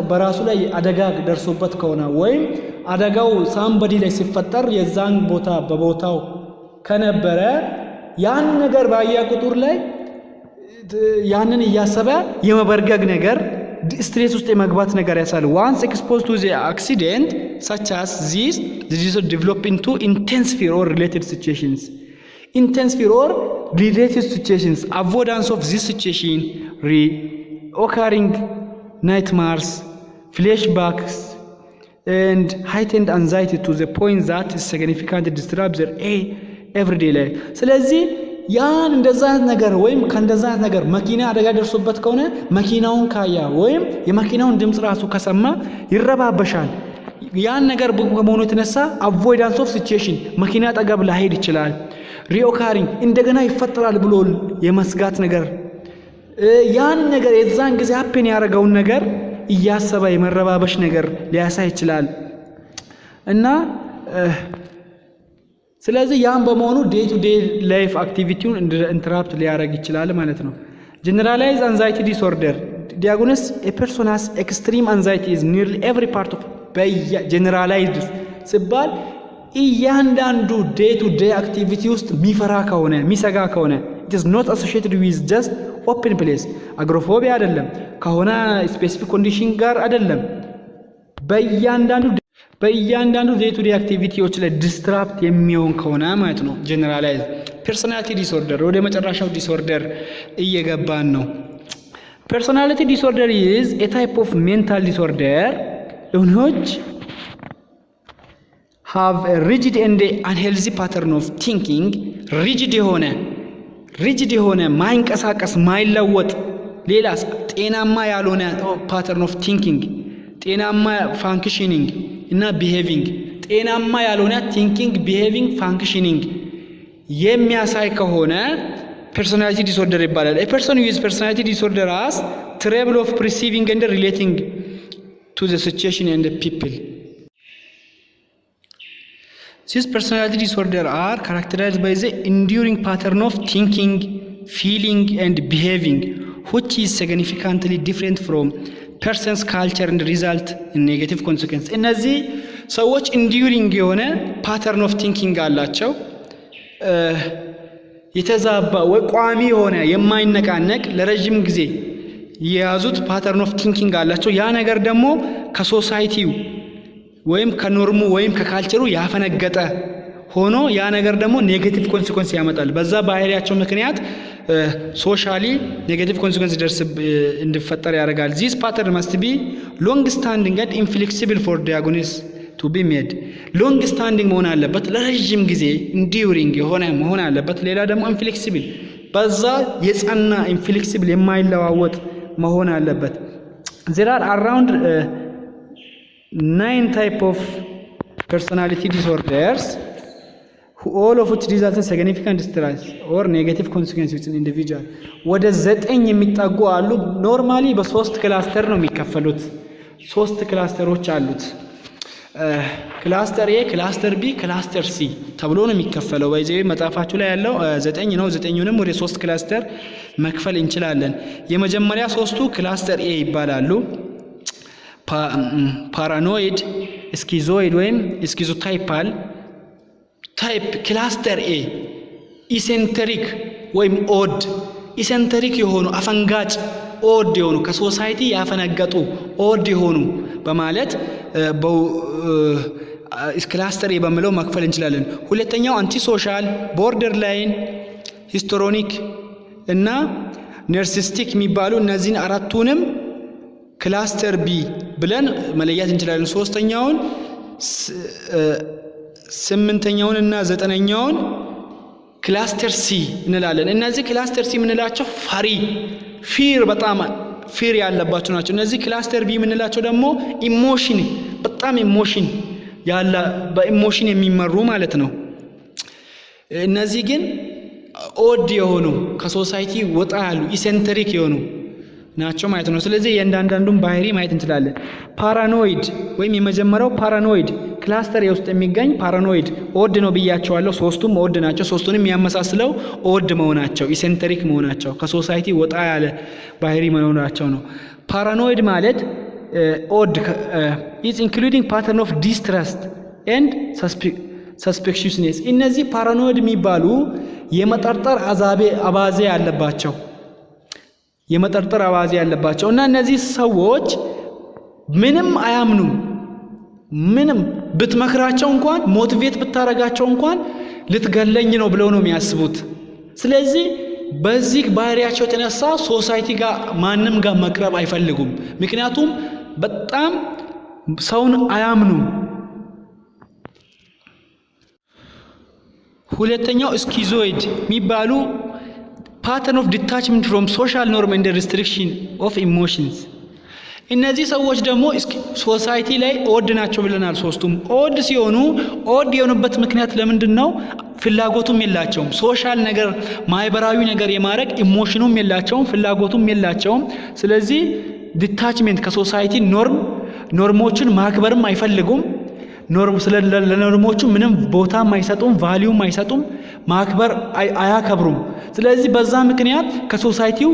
በራሱ ላይ አደጋ ደርሶበት ከሆነ ወይም አደጋው ሳምባዲ ላይ ሲፈጠር የዛን ቦታ በቦታው ከነበረ ያን ነገር ባያ ቁጥር ላይ ያንን እያሰበ የመበርገግ ነገር stress ውስጥ የመግባት ነገር ያሳል once exposed to the accident such as this develop into intense fear or related situations avoidance of this situation occurring nightmares flashbacks and heightened anxiety to the point that is significantly disrupt their everyday life ስለዚህ ያን እንደዛ ነገር ወይም ከእንደዛ ነገር መኪና አደጋ ደርሶበት ከሆነ መኪናውን ካያ ወይም የመኪናውን ድምጽ ራሱ ከሰማ ይረባበሻል ያን ነገር በመሆኑ የተነሳ avoidance of situation መኪና አጠገብ ላይሄድ ይችላል reoccurring እንደገና ይፈጠራል ብሎ የመስጋት ነገር ያን ነገር የዛን ጊዜ happen ያደረገውን ነገር እያሰበ የመረባበሽ ነገር ሊያሳይ ይችላል እና ስለዚህ ያን በመሆኑ ዴይ ቱ ዴይ ላይፍ አክቲቪቲውን ኢንተራፕት ሊያደርግ ይችላል ማለት ነው generalized anxiety disorder diagnosis a person has extreme anxiety is nearly every part of generalized ሲባል እያንዳንዱ ዴይ ቱ ዴይ አክቲቪቲ ውስጥ ሚፈራ ከሆነ ሚሰጋ ከሆነ it is not associated with just open place agoraphobia አይደለም ከሆነ ስፔሲፊክ ኮንዲሽን ጋር አይደለም በእያንዳንዱ ዴይ ቱ ዴይ አክቲቪቲዎች ላይ ዲስትራፕት የሚሆን ከሆነ ማለት ነው ጀነራላይዝ ፐርሶናሊቲ ዲስኦርደር ወደ መጨረሻው ዲስኦርደር እየገባን ነው ፐርሶናሊቲ ዲስኦርደር is a type of mental disorder in which have a rigid and unhealthy pattern of thinking rigid የሆነ ማይንቀሳቀስ ማይለወጥ ሌላ ጤናማ ያልሆነ pattern of thinking ጤናማ functioning እና behaving ጤናማ ያልሆነ thinking behaving functioning የሚያሳይ ከሆነ personality disorder ይባላል a person with personality disorder has trouble of perceiving and relating to the situation and the people these personality disorder are characterized by the enduring pattern of thinking feeling and behaving which is significantly different from person's culture and result in negative consequence እነዚህ ሰዎች enduring የሆነ pattern of thinking አላቸው የተዛባ ወይ ቋሚ የሆነ የማይነቃነቅ ለረጅም ጊዜ የያዙት pattern of thinking አላቸው ያ ነገር ደግሞ ከሶሳይቲው ወይም ከኖርሙ ወይም ከካልቸሩ ያፈነገጠ ሆኖ ያ ነገር ደግሞ ኔጌቲቭ ኮንሲኩዌንስ ያመጣል በዛ ባህሪያቸው ምክንያት ሶሻሊ ኔጌቲቭ ኮንሲኩዌንስ እንዲፈጠር ያደርጋል this pattern must be long standing and inflexible for diagnosis to be made long standing መሆን አለበት ለረጅም ጊዜ enduring የሆነ መሆን አለበት ሌላ ደግሞ inflexible በዛ የጸና inflexible የማይለዋወጥ መሆን አለበት there are around 9 type of personality disorders all of which result in significant stress or negative consequences in individual ወደ 9 የሚጣጉ አሉ ኖርማሊ በሶስት ክላስተር ነው የሚከፈሉት ሶስት ክላስተሮች አሉት ክላስተር A ክላስተር B ክላስተር C ተብሎ ነው የሚከፈለው ወይዘይ መጣፋቹ ላይ ያለው 9 ነው 9ኙንም ወደ 3 ክላስተር መክፈል እንችላለን የመጀመሪያ ሶስቱ ክላስተር A ይባላሉ ፓራኖይድ ስኪዞይድ ወይም ስኪዞታይፓል ታይፕ ክላስተር A ኢሴንትሪክ ወይም ኦድ ኢሴንትሪክ የሆኑ አፈንጋጭ ኦድ የሆኑ ከሶሳይቲ ያፈነገጡ ኦድ የሆኑ በማለት ክላስተር A በመለው መክፈል እንችላለን ሁለተኛው አንቲ ሶሻል ቦርደር ላይን ሂስቶሮኒክ እና ናርሲሲስቲክ የሚባሉ እነዚህን አራቱንም ክላስተር B ብለን መለያት እንችላለን። ሶስተኛውን ስምንተኛውን እና ዘጠነኛውን ክላስተር ሲ እንላለን። እነዚህ ክላስተር ሲ የምንላቸው ፊር በጣም ፊር ያለባቸው ናቸው። እነዚህ ክላስተር ቢ የምንላቸው ደግሞ ኢሞሽን በጣም ኢሞሽን ያለ በኢሞሽን የሚመሩ ማለት ነው። እነዚህ ግን ኦድ የሆኑ ከሶሳይቲ ወጣ ያሉ ኢሴንትሪክ የሆኑ ናቸው ማለት ነው። ስለዚህ የእያንዳንዱን ባህሪ ማየት እንችላለን። ፓራኖይድ ወይም የመጀመሪያው ፓራኖይድ ክላስተር ውስጥ የሚገኝ ፓራኖይድ ኦድ ነው ብያቸዋለሁ። ሶስቱም ኦድ ናቸው። ሶስቱንም የሚያመሳስለው ኦድ መሆናቸው ኢሴንትሪክ መሆናቸው ከሶሳይቲ ወጣ ያለ ባህሪ መሆናቸው ነው። ፓራኖይድ ማለት ኦድ ኢዝ ኢንክሉዲንግ ፓተርን ኦፍ ዲስትረስት ኤንድ ሰስፔክሽስነስ። እነዚህ ፓራኖይድ የሚባሉ የመጠርጠር አባዜ ያለባቸው እና እነዚህ ሰዎች ምንም አያምኑም። ምንም ብትመክራቸው እንኳን ሞቲቬት ብታረጋቸው እንኳን ልትገለኝ ነው ብለው ነው የሚያስቡት። ስለዚህ በዚህ ባህሪያቸው የተነሳ ሶሳይቲ ጋር ማንም ጋር መቅረብ አይፈልጉም። ምክንያቱም በጣም ሰውን አያምኑም። ሁለተኛው ስኪዞይድ የሚባሉ pattern of detachment from social norm and restriction of emotions። እነዚህ ሰዎች ደግሞ ሶሳይቲ ላይ ኦድ ናቸው ብለናል። ሶስቱም ኦድ ሲሆኑ ኦድ የሆኑበት ምክንያት ለምንድን ነው? ፍላጎቱም የላቸውም። ሶሻል ነገር ማህበራዊ ነገር የማድረግ ኢሞሽኑም የላቸውም፣ ፍላጎቱም የላቸውም። ስለዚህ ዲታችሜንት ከሶሳይቲ ኖርሞችን ማክበርም አይፈልጉም። ለኖርሞቹ ምንም ቦታም አይሰጡም፣ ቫልዩም አይሰጡም፣ ማክበር አያከብሩም። ስለዚህ በዛ ምክንያት ከሶሳይቲው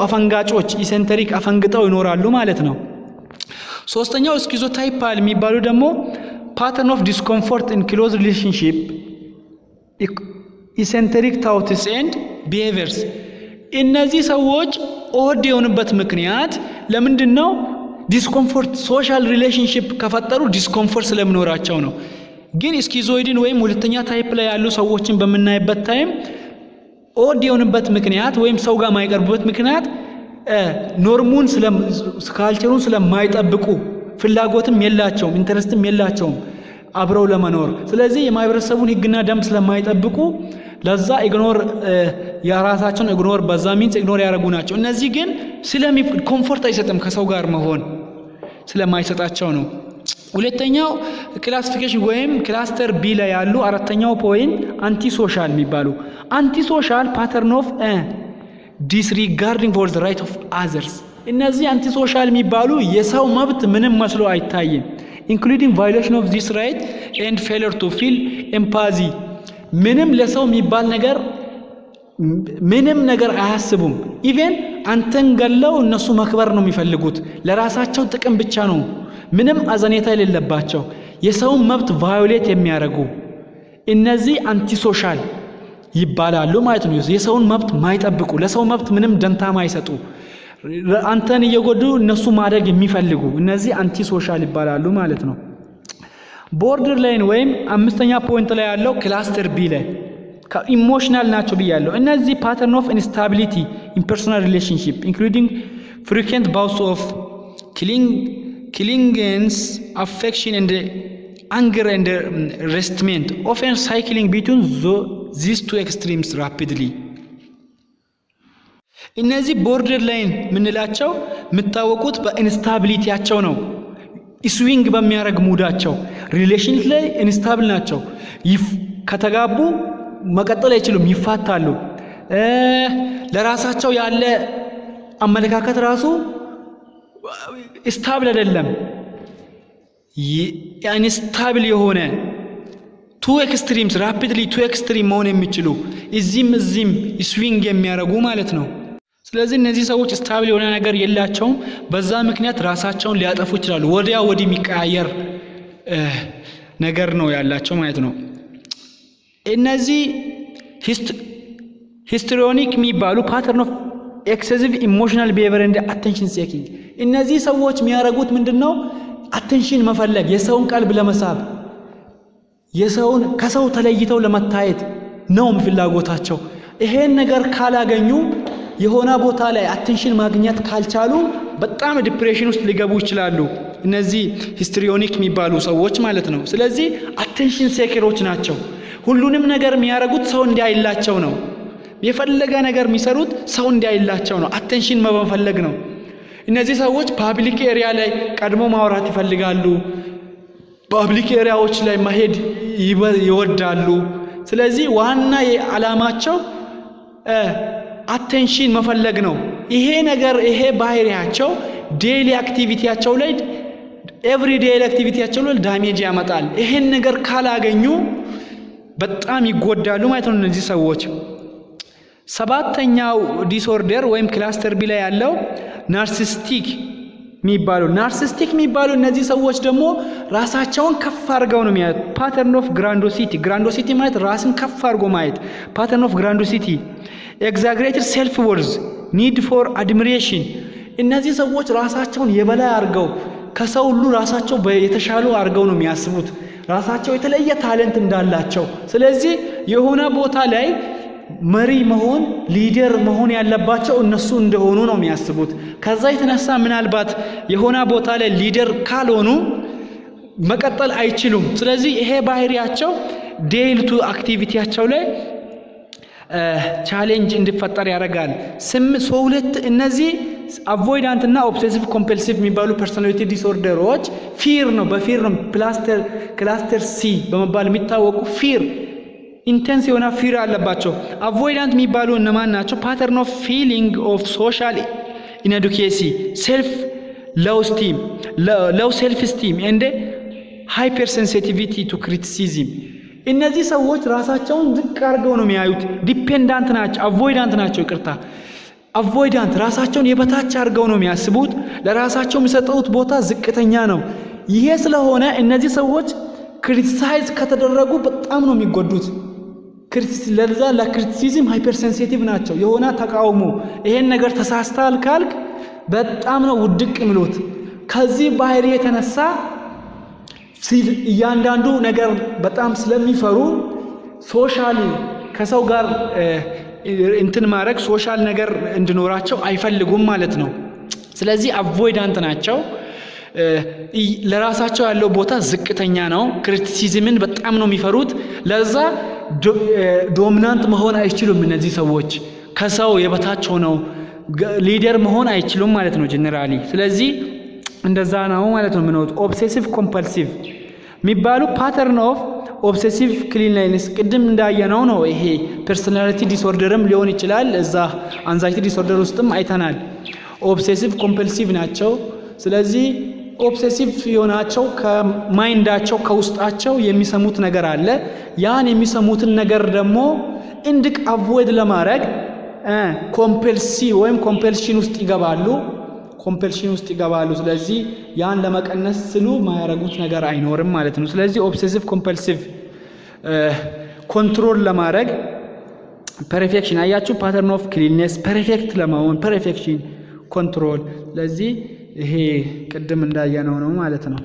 አፈንጋጮች ኢሴንትሪክ አፈንግጠው ይኖራሉ ማለት ነው። ሶስተኛው ስኪዞታይፓል የሚባሉ ደግሞ pattern of discomfort in close relationship, eccentric thoughts and behaviors። እነዚህ ሰዎች ኦድ የሆኑበት ምክንያት ለምንድን ነው? ዲስኮምፎርት ሶሻል ሪሌሽንሺፕ ከፈጠሩ ዲስኮምፎርት ስለሚኖራቸው ነው። ግን ስኪዞይድን ወይም ሁለተኛ ታይፕ ላይ ያሉ ሰዎችን በምናይበት ታይም ኦድ የሆኑበት ምክንያት ወይም ሰው ጋር ማይቀርቡበት ምክንያት ኖርሙን ካልቸሩን ስለማይጠብቁ ፍላጎትም የላቸውም፣ ኢንተረስትም የላቸውም አብረው ለመኖር። ስለዚህ የማህበረሰቡን ህግና ደንብ ስለማይጠብቁ ለዛ የራሳቸውን ኢግኖር በዛ ሚንስ ኢግኖር ያደረጉ ናቸው። እነዚህ ግን ኮምፎርት አይሰጥም ከሰው ጋር መሆን ስለማይሰጣቸው ነው። ሁለተኛው ክላሲፊኬሽን ወይም ክላስተር ቢ ላይ ያሉ አራተኛው ፖይንት አንቲ ሶሻል የሚባሉ አንቲ ሶሻል ፓተርን ኦፍ ዲስሪጋርዲንግ ፎር ዘ ራይት ኦፍ አዘርስ። እነዚህ አንቲ ሶሻል የሚባሉ የሰው መብት ምንም መስሎ አይታይም፣ ኢንክሉዲንግ ቫዮሌሽን ኦፍ ዚስ ራይት ኤንድ ፌለር ቱ ፊል ኤምፓዚ። ምንም ለሰው የሚባል ነገር ምንም ነገር አያስቡም። ኢቨን አንተን ገለው እነሱ መክበር ነው የሚፈልጉት፣ ለራሳቸው ጥቅም ብቻ ነው፣ ምንም አዘኔታ የሌለባቸው የሰውን መብት ቫዮሌት የሚያደርጉ እነዚህ አንቲ ሶሻል ይባላሉ ማለት ነው። የሰውን መብት ማይጠብቁ፣ ለሰው መብት ምንም ደንታ ማይሰጡ፣ አንተን እየጎዱ እነሱ ማድረግ የሚፈልጉ እነዚህ አንቲ ሶሻል ይባላሉ ማለት ነው። ቦርደር ላይን ወይም አምስተኛ ፖይንት ላይ ያለው ክላስተር ቢ ላይ ኢሞሽናል ናቸው ብያለሁ። እነዚህ ፓተርን ኦፍ ኢንስታቢሊቲ ኢን ፐርሶናል ሪሌሽንሺፕ ኢንክሉዲንግ ፍሪኩዌንት ባውትስ ኦፍ ክሊንግንስ አፌክሽን ኤንድ አንገር ኤንድ ሬስትሜንት ኦፍን ሳይክሊንግ ቢትዊን ዚስ ቱ ኤክስትሪምስ ራፒድሊ። እነዚህ ቦርደር ላይን የምንላቸው የምታወቁት በኢንስታቢሊቲያቸው ነው። ስዊንግ በሚያደርግ ሙዳቸው ሪሌሽን ላይ ኢንስታብል ናቸው። ከተጋቡ መቀጠል አይችሉም፣ ይፋታሉ። ለራሳቸው ያለ አመለካከት ራሱ ስታብል አይደለም። ኢንስታብል የሆነ ቱ ኤክስትሪምስ ራፒድሊ ቱ ኤክስትሪም መሆን የሚችሉ እዚህም ስዊንግ የሚያደርጉ ማለት ነው። ስለዚህ እነዚህ ሰዎች ስታብል የሆነ ነገር የላቸውም። በዛ ምክንያት ራሳቸውን ሊያጠፉ ይችላሉ። ወዲያ ወዲህ የሚቀያየር ነገር ነው ያላቸው ማለት ነው። እነዚህ ሂስትሪዮኒክ የሚባሉ ፓተርን ኦፍ ኤክሴሲቭ ኢሞሽናል ቢሄቪየር ኤንድ አቴንሽን ሴኪንግ። እነዚህ ሰዎች የሚያደርጉት ምንድነው? አቴንሽን መፈለግ፣ የሰውን ቀልብ ለመሳብ፣ ከሰው ተለይተው ለመታየት ነው ፍላጎታቸው። ይሄን ነገር ካላገኙ የሆነ ቦታ ላይ አቴንሽን ማግኘት ካልቻሉ በጣም ዲፕሬሽን ውስጥ ሊገቡ ይችላሉ። እነዚህ ሂስትሪዮኒክ የሚባሉ ሰዎች ማለት ነው። ስለዚህ አቴንሽን ሴከሮች ናቸው። ሁሉንም ነገር የሚያደርጉት ሰው እንዲያይላቸው ነው። የፈለገ ነገር የሚሰሩት ሰው እንዲያይላቸው ነው። አቴንሽን መፈለግ ነው። እነዚህ ሰዎች ፓብሊክ ኤሪያ ላይ ቀድሞ ማውራት ይፈልጋሉ። ፓብሊክ ኤሪያዎች ላይ መሄድ ይወዳሉ። ስለዚህ ዋና ዓላማቸው አቴንሽን መፈለግ ነው። ይሄ ባህሪያቸው ዴይሊ አክቲቪቲያቸው ላይ ኤቭሪ ዴይሊ አክቲቪቲያቸው ላይ ዳሜጅ ያመጣል። ይሄን ነገር ካላገኙ በጣም ይጎዳሉ ማለት ነው እነዚህ ሰዎች። ሰባተኛው ዲስኦርደር ወይም ክላስተር ቢ ላይ ያለው ናርሲስቲክ የሚባሉ እነዚህ ሰዎች ደግሞ ራሳቸውን ከፍ አድርገው ነው የሚያዩት። ፓተርን ኦፍ ግራንዶሲቲ ማለት ራስን ከፍ አድርጎ ማየት። ፓተርን ኦፍ ግራንዶሲቲ ኤግዛግሬትድ ሴልፍ ወርዝ ኒድ ፎር አድሚሬሽን። እነዚህ ሰዎች ራሳቸውን የበላይ አድርገው ከሰው ሁሉ ራሳቸው የተሻሉ አድርገው ነው የሚያስቡት። ራሳቸው የተለየ ታለንት እንዳላቸው። ስለዚህ የሆነ ቦታ ላይ መሪ መሆን ሊደር መሆን ያለባቸው እነሱ እንደሆኑ ነው የሚያስቡት። ከዛ የተነሳ ምናልባት የሆነ ቦታ ላይ ሊደር ካልሆኑ መቀጠል አይችሉም። ስለዚህ ይሄ ባህሪያቸው ዴይሊ ቱ አክቲቪቲያቸው ላይ ቻሌንጅ እንዲፈጠር ያደርጋል። ሁለት እነዚህ አቮይዳንት እና ኦብሴሲቭ ኮምፐልሲቭ የሚባሉ ፐርሶናሊቲ ዲስኦርደሮች በፊር ነው ክላስተር ሲ በመባል የሚታወቁ ኢንቴንስ የሆነ ፊር አለባቸው። አቮይዳንት የሚባሉ እነማን ናቸው? ፓተርን ኦፍ ፊሊንግ ኦፍ ሶሻል ኢንአዱኬሲ ሴልፍ ሎው ሴልፍ ስቲም ኤንድ ሃይፐር ሴንሲቲቪቲ ቱ ክሪቲሲዝም። እነዚህ ሰዎች ራሳቸውን ዝቅ አድርገው ነው የሚያዩት። ዲፔንዳንት ናቸው። አቮይዳንት ራሳቸውን የበታች አድርገው ነው የሚያስቡት። ለራሳቸው የሚሰጡት ቦታ ዝቅተኛ ነው። ይሄ ስለሆነ እነዚህ ሰዎች ክሪቲሳይዝ ከተደረጉ በጣም ነው የሚጎዱት። ለክሪቲሲዝም ሃይፐር ሴንሲቲቭ ናቸው። የሆነ ተቃውሞ ይሄን ነገር ተሳስተሃል ካልክ በጣም ነው ውድቅ የሚሉት። ከዚህ ባህሪ የተነሳ እያንዳንዱ ነገር በጣም ስለሚፈሩ ሶሻሊ ከሰው ጋር ማድረግ ሶሻል ነገር እንዲኖራቸው አይፈልጉም ማለት ነው። ስለዚህ አቮይዳንት ናቸው። ለራሳቸው ያለው ቦታ ዝቅተኛ ነው። ክሪቲሲዝምን በጣም ነው የሚፈሩት። ለዛ ዶሚናንት መሆን አይችሉም። እነዚህ ሰዎች ከሰው የበታች ሆነው ሊደር መሆን አይችሉም ማለት ነው ጀነራሊ። ስለዚህ እንደዛ ነው ማለት ነው። ምንወጥ ኦብሴሲቭ ኮምፐልሲቭ የሚባሉ ፓተርን ኦፍ ኦብሴሲቭ ክሊንላይነስ ቅድም እንዳየነው ነው። ይሄ ፐርሶናሊቲ ዲስኦርደርም ሊሆን ይችላል። እዛ አንዛይቲ ዲስኦርደር ውስጥም አይተናል። ኦብሴሲቭ ኮምፐልሲቭ ናቸው። ስለዚህ ኦብሴሲቭ የሆናቸው ከማይንዳቸው ከውስጣቸው የሚሰሙት ነገር አለ። ያን የሚሰሙትን ነገር ደግሞ እንድቅ አቮይድ ለማድረግ ኮምፐልሲ ወይም ኮምፐልሽን ውስጥ ይገባሉ። ስለዚህ ያን ለመቀነስ ስሉ ማያረጉት ነገር አይኖርም ማለት ነው። ስለዚህ ኦብሴሲቭ ኮምፐልሲቭ ኮንትሮል ለማድረግ ፐርፌክሽን አያችሁ፣ ፓተርን ኦፍ ክሊንነስ ፐርፌክት ለመሆን ፐርፌክሽን ኮንትሮል። ስለዚህ ይሄ ቅድም እንዳየነው ነው ማለት ነው።